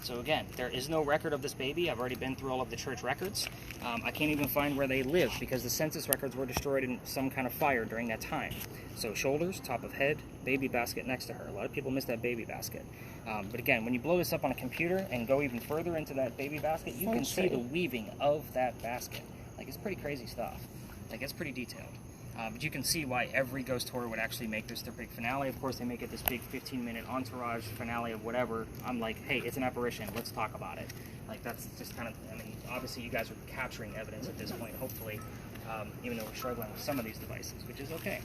So again, there is no record of this baby. I've already been through all of the church records. I can't even find where they live because the census records were destroyed in some kind of fire during that time. So shoulders, top of head, baby basket next to her. A lot of people miss that baby basket. But again, when you blow this up on a computer and go even further into that baby basket, you can see the weaving of that basket. Like, it's pretty crazy stuff. Like, it's pretty detailed. But you can see why every ghost tour would actually make this their big finale. Of course, they make it this big 15-minute entourage finale of whatever. I'm like, hey, it's an apparition. Let's talk about it. Like, that's just kind of, I mean, obviously you guys are capturing evidence at this point, hopefully, even though we're struggling with some of these devices, which is okay.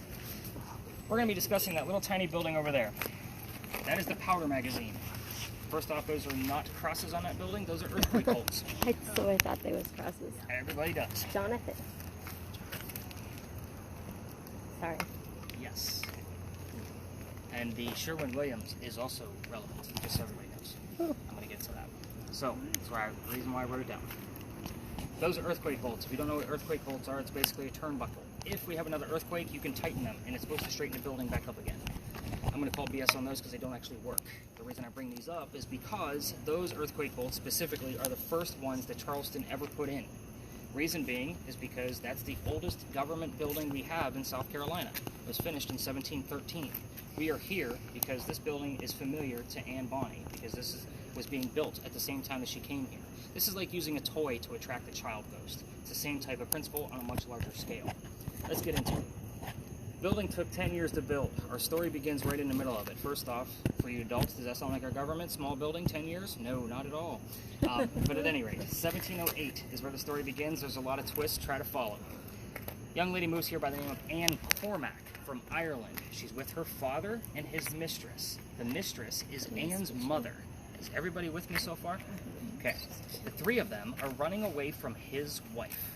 We're going to be discussing that little tiny building over there. That is the powder magazine. First off, those are not crosses on that building. Those are earthquake holes. I so thought they was crosses. Everybody does. Jonathan. Sorry. Yes. And the Sherwin-Williams is also relevant, just so everybody knows. I'm going to get to that. So, that's the reason why I wrote it down. Those are earthquake bolts. If you don't know what earthquake bolts are, it's basically a turnbuckle. If we have another earthquake, you can tighten them, and it's supposed to straighten the building back up again. I'm going to call BS on those because they don't actually work. The reason I bring these up is because those earthquake bolts specifically are the first ones that Charleston ever put in. Reason being is because that's the oldest government building we have in South Carolina. It was finished in 1713. We are here because this building is familiar to Anne Bonny, because this was being built at the same time that she came here. This is like using a toy to attract a child ghost. It's the same type of principle on a much larger scale. Let's get into it. Building took 10 years to build. Our story begins right in the middle of it. First off, for you adults, does that sound like our government? Small building, 10 years? No, not at all. But at any rate, 1708 is where the story begins. There's a lot of twists. Try to follow. Young lady moves here by the name of Anne Cormack from Ireland. She's with her father and his mistress. The mistress is Anne's mother. Is everybody with me so far? Okay. The three of them are running away from his wife.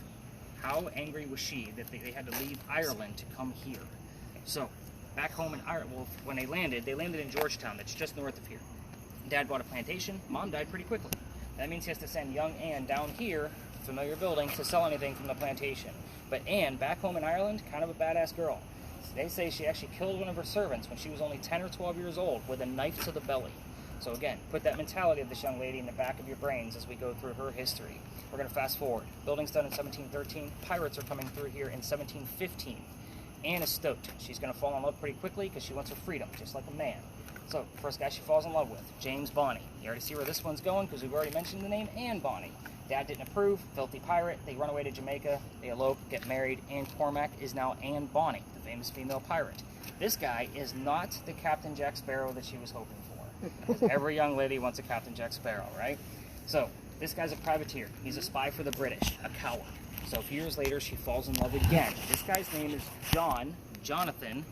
How angry was she that they had to leave Ireland to come here? So, back home in Ireland, well, when they landed in Georgetown, that's just north of here. Dad bought a plantation, Mom died pretty quickly. That means he has to send young Anne down here, familiar building, to sell anything from the plantation. But Anne, back home in Ireland, kind of a badass girl. They say she actually killed one of her servants when she was only 10 or 12 years old with a knife to the belly. So again, put that mentality of this young lady in the back of your brains as we go through her history. We're going to fast forward. Building's done in 1713. Pirates are coming through here in 1715. Anne is stoked. She's going to fall in love pretty quickly because she wants her freedom, just like a man. So, first guy she falls in love with, James Bonny. You already see where this one's going because we've already mentioned the name Anne Bonny. Dad didn't approve, filthy pirate. They run away to Jamaica, they elope, get married. Anne Cormack is now Anne Bonny, the famous female pirate. This guy is not the Captain Jack Sparrow that she was hoping for. Because every young lady wants a Captain Jack Sparrow, right? So, this guy's a privateer. He's a spy for the British, a coward. So a few years later, she falls in love again. This guy's name is Jonathan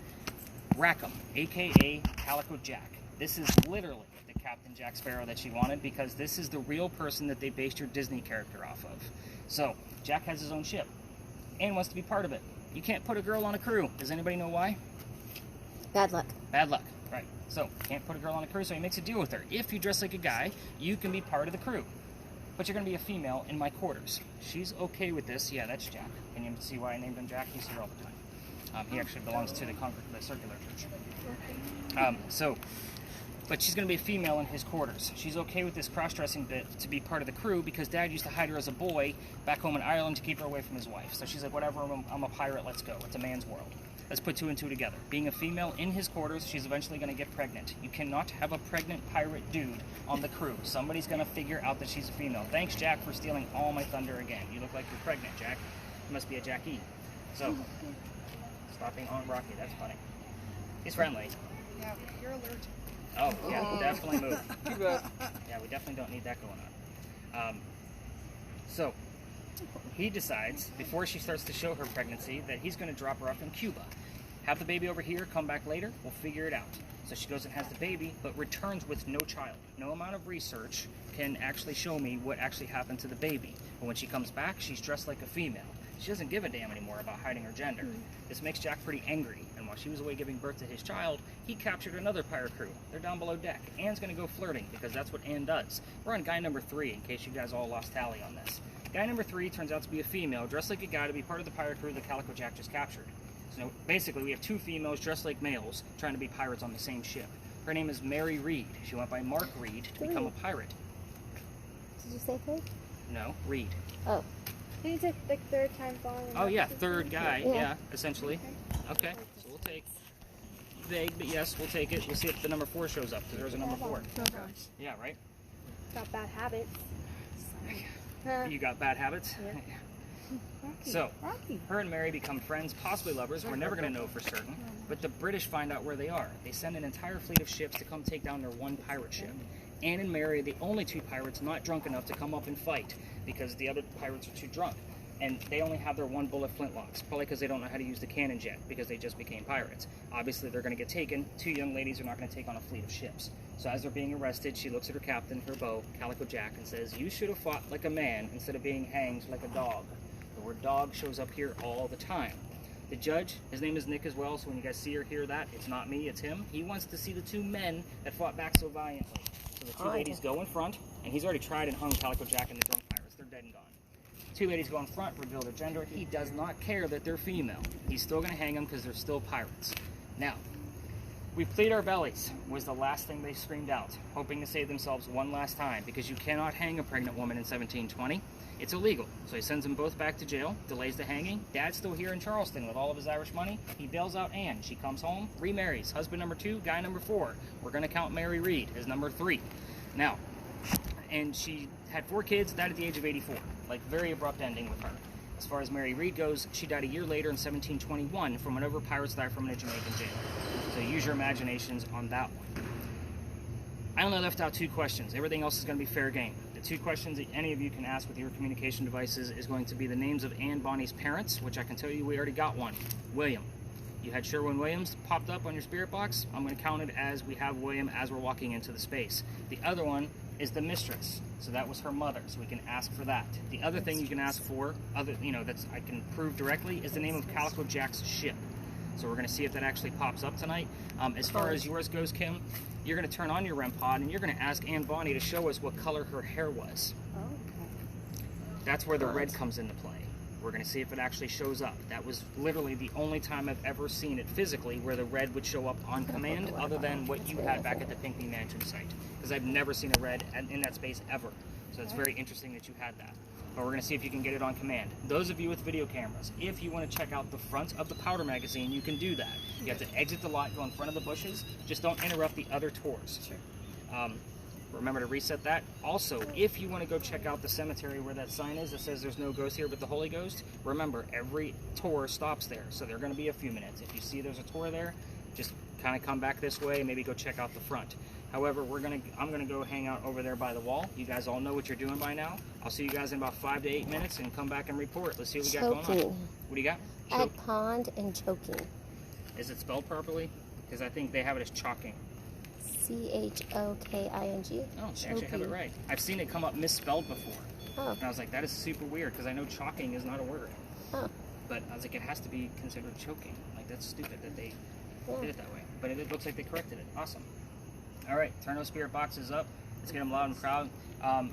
Rackham, a.k.a. Calico Jack. This is literally the Captain Jack Sparrow that she wanted because this is the real person that they based your Disney character off of. So, Jack has his own ship. Anne wants to be part of it. You can't put a girl on a crew. Does anybody know why? Bad luck. Bad luck, right. So, can't put a girl on a crew, so he makes a deal with her. If you dress like a guy, you can be part of the crew. But you're going to be a female in my quarters. She's okay with this. Yeah, that's Jack. Can you see why I named him Jack? He's here all the time. He actually belongs to the Circular Church. But she's going to be a female in his quarters. She's okay with this cross-dressing bit to be part of the crew because Dad used to hide her as a boy back home in Ireland to keep her away from his wife. So she's like, whatever, I'm a pirate, let's go. It's a man's world. Let's put two and two together. Being a female in his quarters, she's eventually going to get pregnant. You cannot have a pregnant pirate dude on the crew. Somebody's going to figure out that she's a female. Thanks, Jack, for stealing all my thunder again. You look like you're pregnant, Jack. You must be a Jackie. So, stop being on Rocky. That's funny. He's friendly. Yeah, you're allergic. Oh, yeah, definitely move. You bet. Yeah, we definitely don't need that going on. So, he decides, before she starts to show her pregnancy, that he's going to drop her off in Cuba. Have the baby over here, come back later, we'll figure it out. So she goes and has the baby, but returns with no child. No amount of research can actually show me what actually happened to the baby. But when she comes back, she's dressed like a female. She doesn't give a damn anymore about hiding her gender. This makes Jack pretty angry, and while she was away giving birth to his child, he captured another pirate crew. They're down below deck. Anne's going to go flirting, because that's what Anne does. We're on guy number 3, in case you guys all lost tally on this. Guy number 3 turns out to be a female, dressed like a guy to be part of the pirate crew that Calico Jack just captured. So basically, we have 2 females dressed like males, trying to be pirates on the same ship. Her name is Mary Reed. She went by Mark Reed to become a pirate. Did you say third? No, Reed. Oh. He's a like third time following. Oh yeah, third guy. Yeah. Yeah, essentially. Okay, so we'll take vague, but yes, we'll take it. We'll see if the number 4 shows up because there's a number 4. Oh gosh. Yeah, right. Got bad habits. You got bad habits. Yeah. Rocky. So, Rocky. her and Mary become friends, possibly lovers. We're never going to know for certain. But the British find out where they are. They send an entire fleet of ships to come take down their one pirate ship. Anne and Mary are the only 2 pirates not drunk enough to come up and fight because the other pirates are too drunk. And they only have their 1 bullet flintlocks, probably because they don't know how to use the cannon jet because they just became pirates. Obviously, they're going to get taken. 2 young ladies are not going to take on a fleet of ships. So as they're being arrested, she looks at her captain, her beau, Calico Jack, and says, "You should have fought like a man instead of being hanged like a dog." The word dog shows up here all the time. The judge, his name is Nick as well, so when you guys see or hear that, it's not me, it's him. He wants to see the 2 men that fought back so valiantly. So the 2 ladies go in front, and he's already tried and hung Calico Jack and the drunk pirates. They're dead and gone. 2 ladies go in front, reveal their gender. He does not care that they're female. He's still going to hang them because they're still pirates. Now, "We plead our bellies" was the last thing they screamed out, hoping to save themselves one last time, because you cannot hang a pregnant woman in 1720. It's illegal. So he sends them both back to jail, delays the hanging. Dad's still here in Charleston with all of his Irish money. He bails out Anne. She comes home, remarries. Husband number 2, guy number 4. We're going to count Mary Reed as number 3. Now, and she had 4 kids, died at the age of 84. Like, very abrupt ending with her. As far as Mary Reed goes, she died a year later in 1721 from whenever pirates died from in a Jamaican jail. So use your imaginations on that one. I only left out 2 questions. Everything else is going to be fair game. The 2 questions that any of you can ask with your communication devices is going to be the names of Anne Bonny's parents, which I can tell you we already got one. William. You had Sherwin Williams popped up on your spirit box. I'm going to count it as we have William as we're walking into the space. The other one is the mistress. So that was her mother, so we can ask for that. The other thing you can ask for, that's I can prove directly, is the name of Calico Jack's ship. So we're going to see if that actually pops up tonight. As far as yours goes, Kim, you're going to turn on your REM pod and you're going to ask Anne Bonny to show us what color her hair was. Okay. That's where the red comes into play. We're going to see if it actually shows up. That was literally the only time I've ever seen it physically where the red would show up on command, other than what you had back at the Pinckney Mansion site. Because I've never seen a red in that space ever. So it's very interesting that you had that. But we're going to see if you can get it on command. Those of you with video cameras, if you want to check out the front of the powder magazine, you can do that. You have to exit the lot, go in front of the bushes. Just don't interrupt the other tours. Sure. Remember to reset that. Also, if you want to go check out the cemetery where that sign is that says there's no ghost here but the Holy Ghost, remember, every tour stops there. So they're going to be a few minutes. If you see there's a tour there, just kind of come back this way and maybe go check out the front. However, I'm going to go hang out over there by the wall. You guys all know what you're doing by now. I'll see you guys in about 5 to 8 minutes and come back and report. Let's see what we got going on. What do you got? At pond and choking. Is it spelled properly? Because I think they have it as chalking. CHOKING. Oh, they actually have it right. I've seen it come up misspelled before. Oh. And I was like, that is super weird because I know chalking is not a word. Oh. But I was like, it has to be considered choking. Like, that's stupid that they did it that way. But it looks like they corrected it. Awesome. All right, turn those spirit boxes up. Let's get them loud and proud.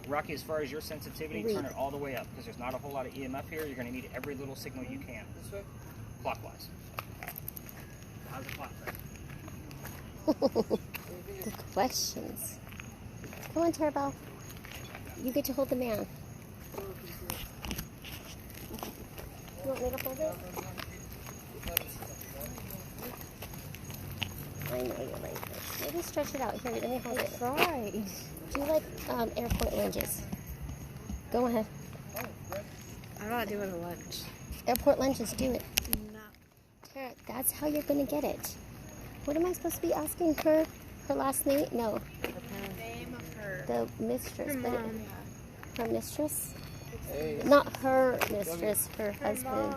Rocky, as far as your sensitivity, turn it all the way up because there's not a whole lot of EMF here. You're going to need every little signal you can. This way? Clockwise. How's the clock? The questions. Come on, Turbo. You get to hold the man. You want me to hold it? I know you like this. Maybe stretch it out. Here, let me hold it. Right. Do you like airport lunges? Go ahead. I'm not doing a lunch. Airport lunges, do it. No. Tara, that's how you're going to get it. What am I supposed to be asking her? Her last name? No. The name of her. The mistress. Her but mom. her mistress? Not her mistress, her husband. Mom.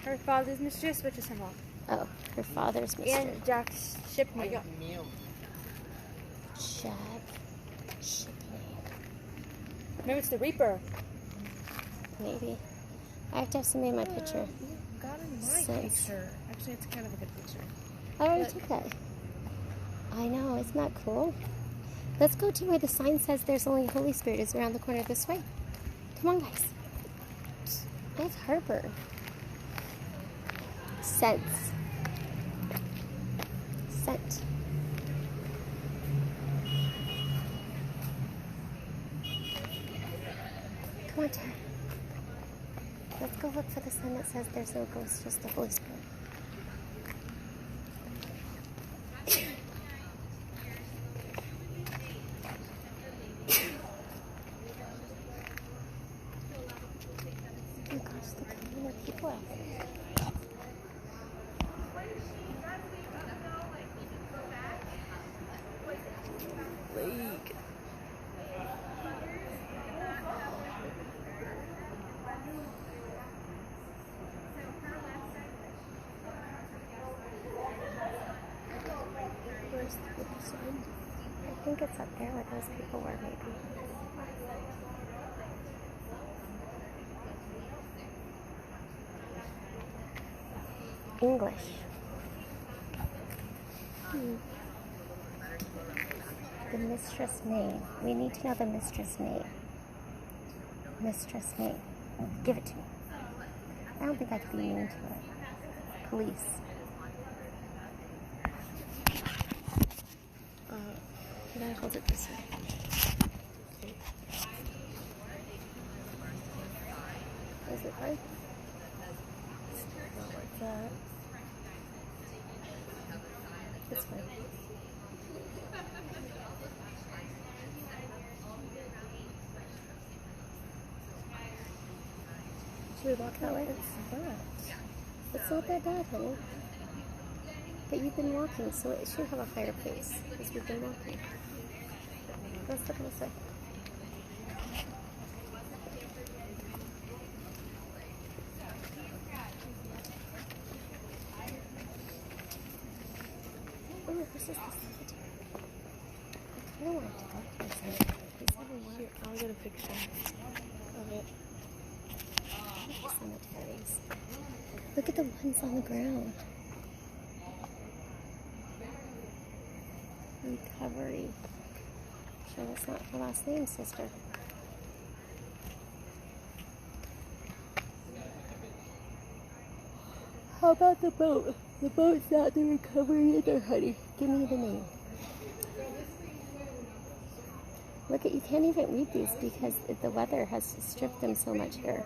Her father's mistress, which is her mom. Oh, her father's mistress. And Jack's ship name. Jack. Ship name. Maybe it's the Reaper. Maybe. I have to have somebody in my picture. You got in my Sense. picture. Actually, it's kind of a good picture. I already took that. I know, isn't that cool? Let's go to where the sign says there's only Holy Spirit is around the corner this way. Come on, guys. That's heartburn. Sense. Scent. Come on, Tara. Let's go look for the sign that says there's no ghost, just the Holy Spirit. Oh gosh, look how many people out there. League. Where's the other sign? I think it's up there where those people were, maybe. English. The mistress name. We need to know the mistress name. Mistress name. Give it to me. I don't think I could be mean to it. Police. Can I hold it this way? Okay. Is it right? Not like that. This way. Should we walk that way? It's not that bad, honey. But you've been walking, so it should have a higher pace because we've been walking. Let's look this way. Oh, this is the cemetery. I kind of wanted to go to the cemetery. Is everyone? Here, I'll get a picture of it. Cemeteries. Look at the ones on the ground. Recovery. Sure, that's not her last name, sister. How about the boat? The boat's not the recovery either, honey. Give me the name. Look at, you can't even read these because the weather has stripped them so much here.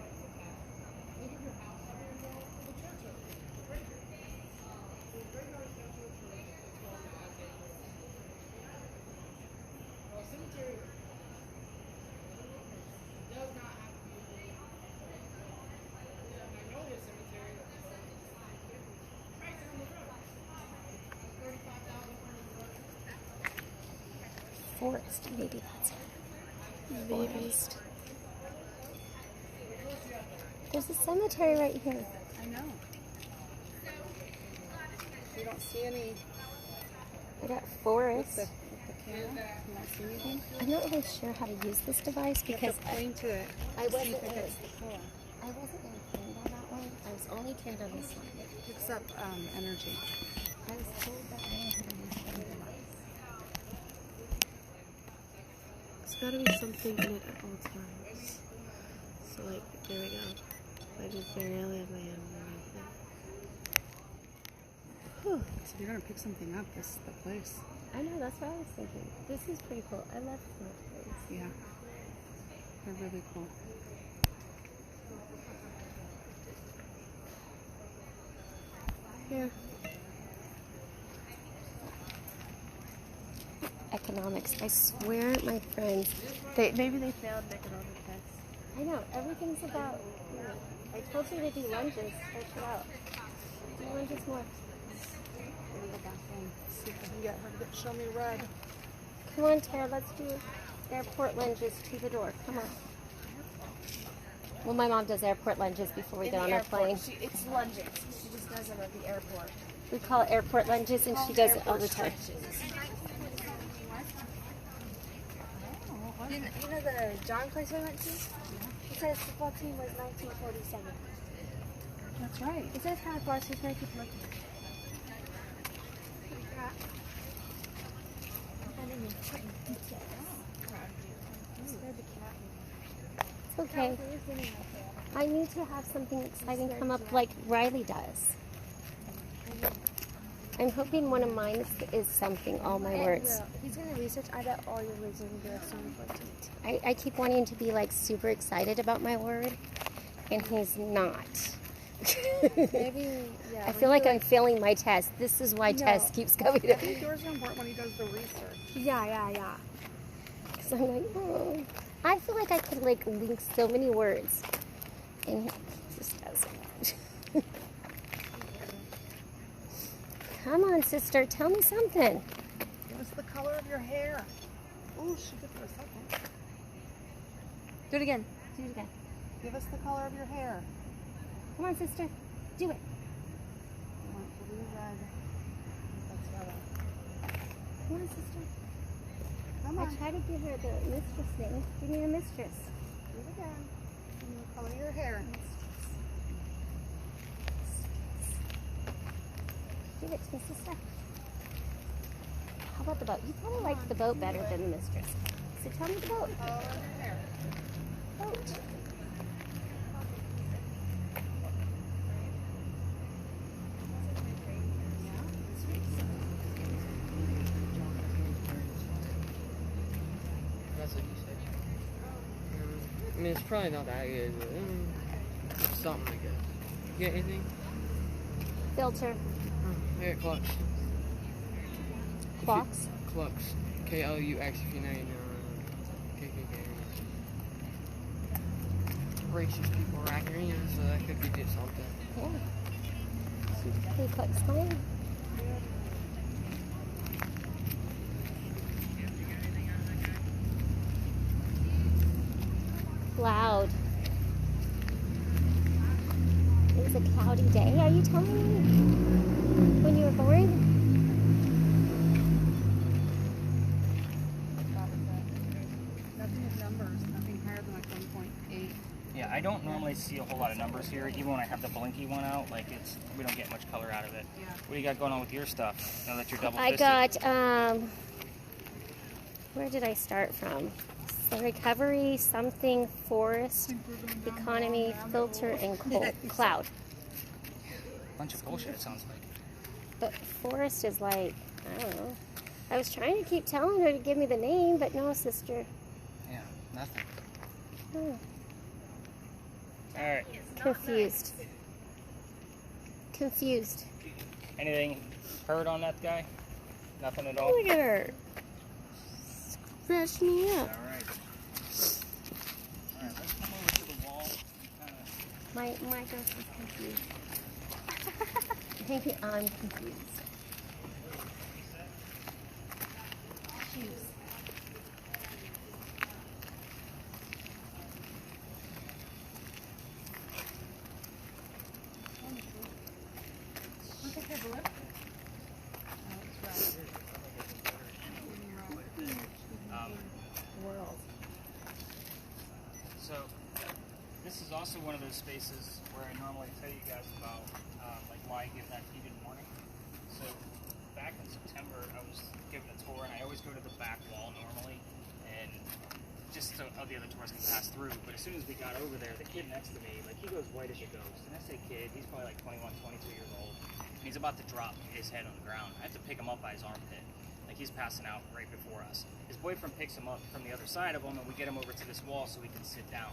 Forest, maybe that's it. Forest. There's a cemetery right here. I know. You don't see any I got forest. with the camera. You don't see anything. I'm not really sure how to use this device You because have to point to it. I See wasn't if it really, hits the floor. I wasn't really trained on that one. I was only trained on this one. It picks up energy. I was told that I had to use the device. There's gotta be something in it at all times. So like, there we go. I just barely have my hand underneath it. Whew. So if you're gonna pick something up, this is the place. I know, that's what I was thinking. This is pretty cool. I love cemeteries. Yeah. They're really cool. Here. Economics. I swear, my friends, Maybe they failed the economic test. I know, everything's about, I told you to do lunges. Stretch it out. Do lunges more. Let me go back in. See if I can get her to show me red. Come on, Tara, let's do airport lunges to the door. Come on. Well, my mom does airport lunges before we get on our plane. It's lunges. She just does them at the airport. We call it airport lunges, and she does it all the time. You know the John place we went to? It says the football team was 1947. That's right. It says kind of far, so it's very good looking. It's okay. I need to have something exciting come up like Riley does. I'm hoping one of mine is something, all my words. He's gonna research. I bet all your words are gonna be like so important. I keep wanting to be like super excited about my word, and he's not. Maybe, yeah. I feel like I'm failing my test. This is why test keeps coming. I think yours are important when he does the research. Yeah. So I'm like, oh. I feel like I could like link so many words, and he just doesn't. Come on, sister, tell me something. Give us the color of your hair. Oh, she did for a second. Do it again. Do it again. Give us the color of your hair. Come on, sister, do it. I want blue, red. That's yellow. Come on, sister. Come I on. try to give her the mistress name. Give me a mistress. Do it again. Give me the color of your hair. Give it to me, sister. How about the boat? You probably like the boat better than the mistress. So tell me the boat. Color of your hair. Boat. That's what you said. I mean, it's probably not that good, but something I guess. You get anything? Filter. I got Clux. Clocks. Clux. Klux if you know, KKK. Racist people racking in, so that could be good something. Yeah. Hey, Clux, mine. Cloud. It was a cloudy day. Are you telling me when you were born? Nothing with numbers. Nothing higher than like 1.8. Yeah, I don't normally see a whole lot of numbers here, even when I have the blinky one out. Like we don't get much color out of it. Yeah. What do you got going on with your stuff? Now that you're double I fisted. got, where did I start from? The recovery, something, forest, economy, filter, and cloud. Bunch of bullshit. It sounds like. But forest is like, I don't know. I was trying to keep telling her to give me the name, but no, sister. Yeah, nothing. Oh, All right. confused. Confused. Anything heard on that guy? Nothing at all. Look at her. Scratch me All up. right. All right. Let's come over to the wall. And My ghost is confused. Maybe I'm confused. Shoes. Look at your blip. World. So, this is also one of those spaces where I normally tell you guys about like why I give that heated warning. So, back in September, I was given a tour, and I always go to the back wall normally, and just so the other tours can pass through. But as soon as we got over there, the kid next to me, like he goes white as a ghost. And I say kid, he's probably like 21, 22 years old, and he's about to drop his head on the ground. I have to pick him up by his armpit. Like he's passing out right before us. His boyfriend picks him up from the other side of him, and we get him over to this wall so we can sit down.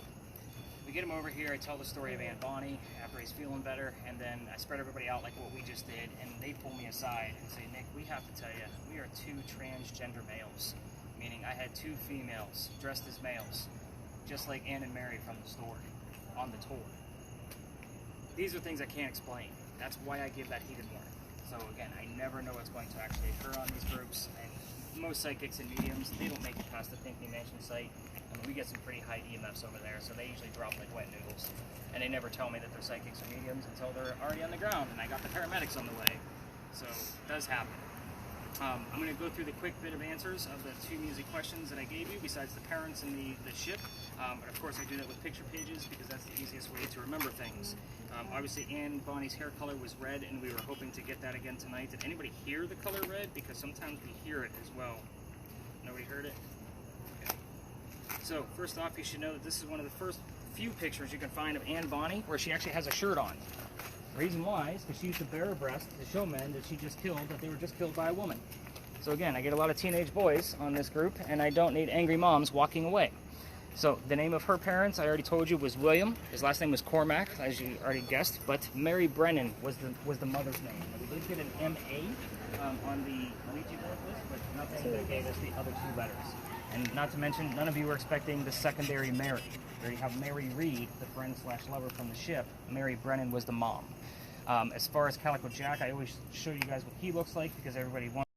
We get him over here, I tell the story of Aunt Bonnie after he's feeling better, and then I spread everybody out like what we just did, and they pull me aside and say, Nick, we have to tell you, we are two transgender males, meaning I had two females dressed as males, just like Ann and Mary from the story, on the tour. These are things I can't explain. That's why I give that heated warning. So again, I never know what's going to actually occur on these groups, and most psychics and mediums, they don't make it past the Pinckney Mansion site. I mean, we get some pretty high EMFs over there, so they usually drop like wet noodles. And they never tell me that they're psychics or mediums until they're already on the ground, and I got the paramedics on the way. So it does happen. I'm going to go through the quick bit of answers of the two music questions that I gave you, besides the parents and the ship. But of course, I do that with picture pages because that's the easiest way to remember things. Obviously, Ann Bonnie's hair color was red, and we were hoping to get that again tonight. Did anybody hear the color red? Because sometimes we hear it as well. Nobody heard it? Okay. So, first off, you should know that this is one of the first few pictures you can find of Ann Bonnie where she actually has a shirt on. Reason why is because she used to bare her breast to show men that she just killed, that they were just killed by a woman. So again, I get a lot of teenage boys on this group, and I don't need angry moms walking away. So the name of her parents, I already told you, was William. His last name was Cormac, as you already guessed. But Mary Brennan was the mother's name. Now, we did get an M.A. On the Ouija board list, but nothing that gave us the other two letters. And not to mention, none of you were expecting the secondary Mary. We already have Mary Reed, the friend/lover from the ship. Mary Brennan was the mom. As far as Calico Jack, I always show you guys what he looks like because everybody wants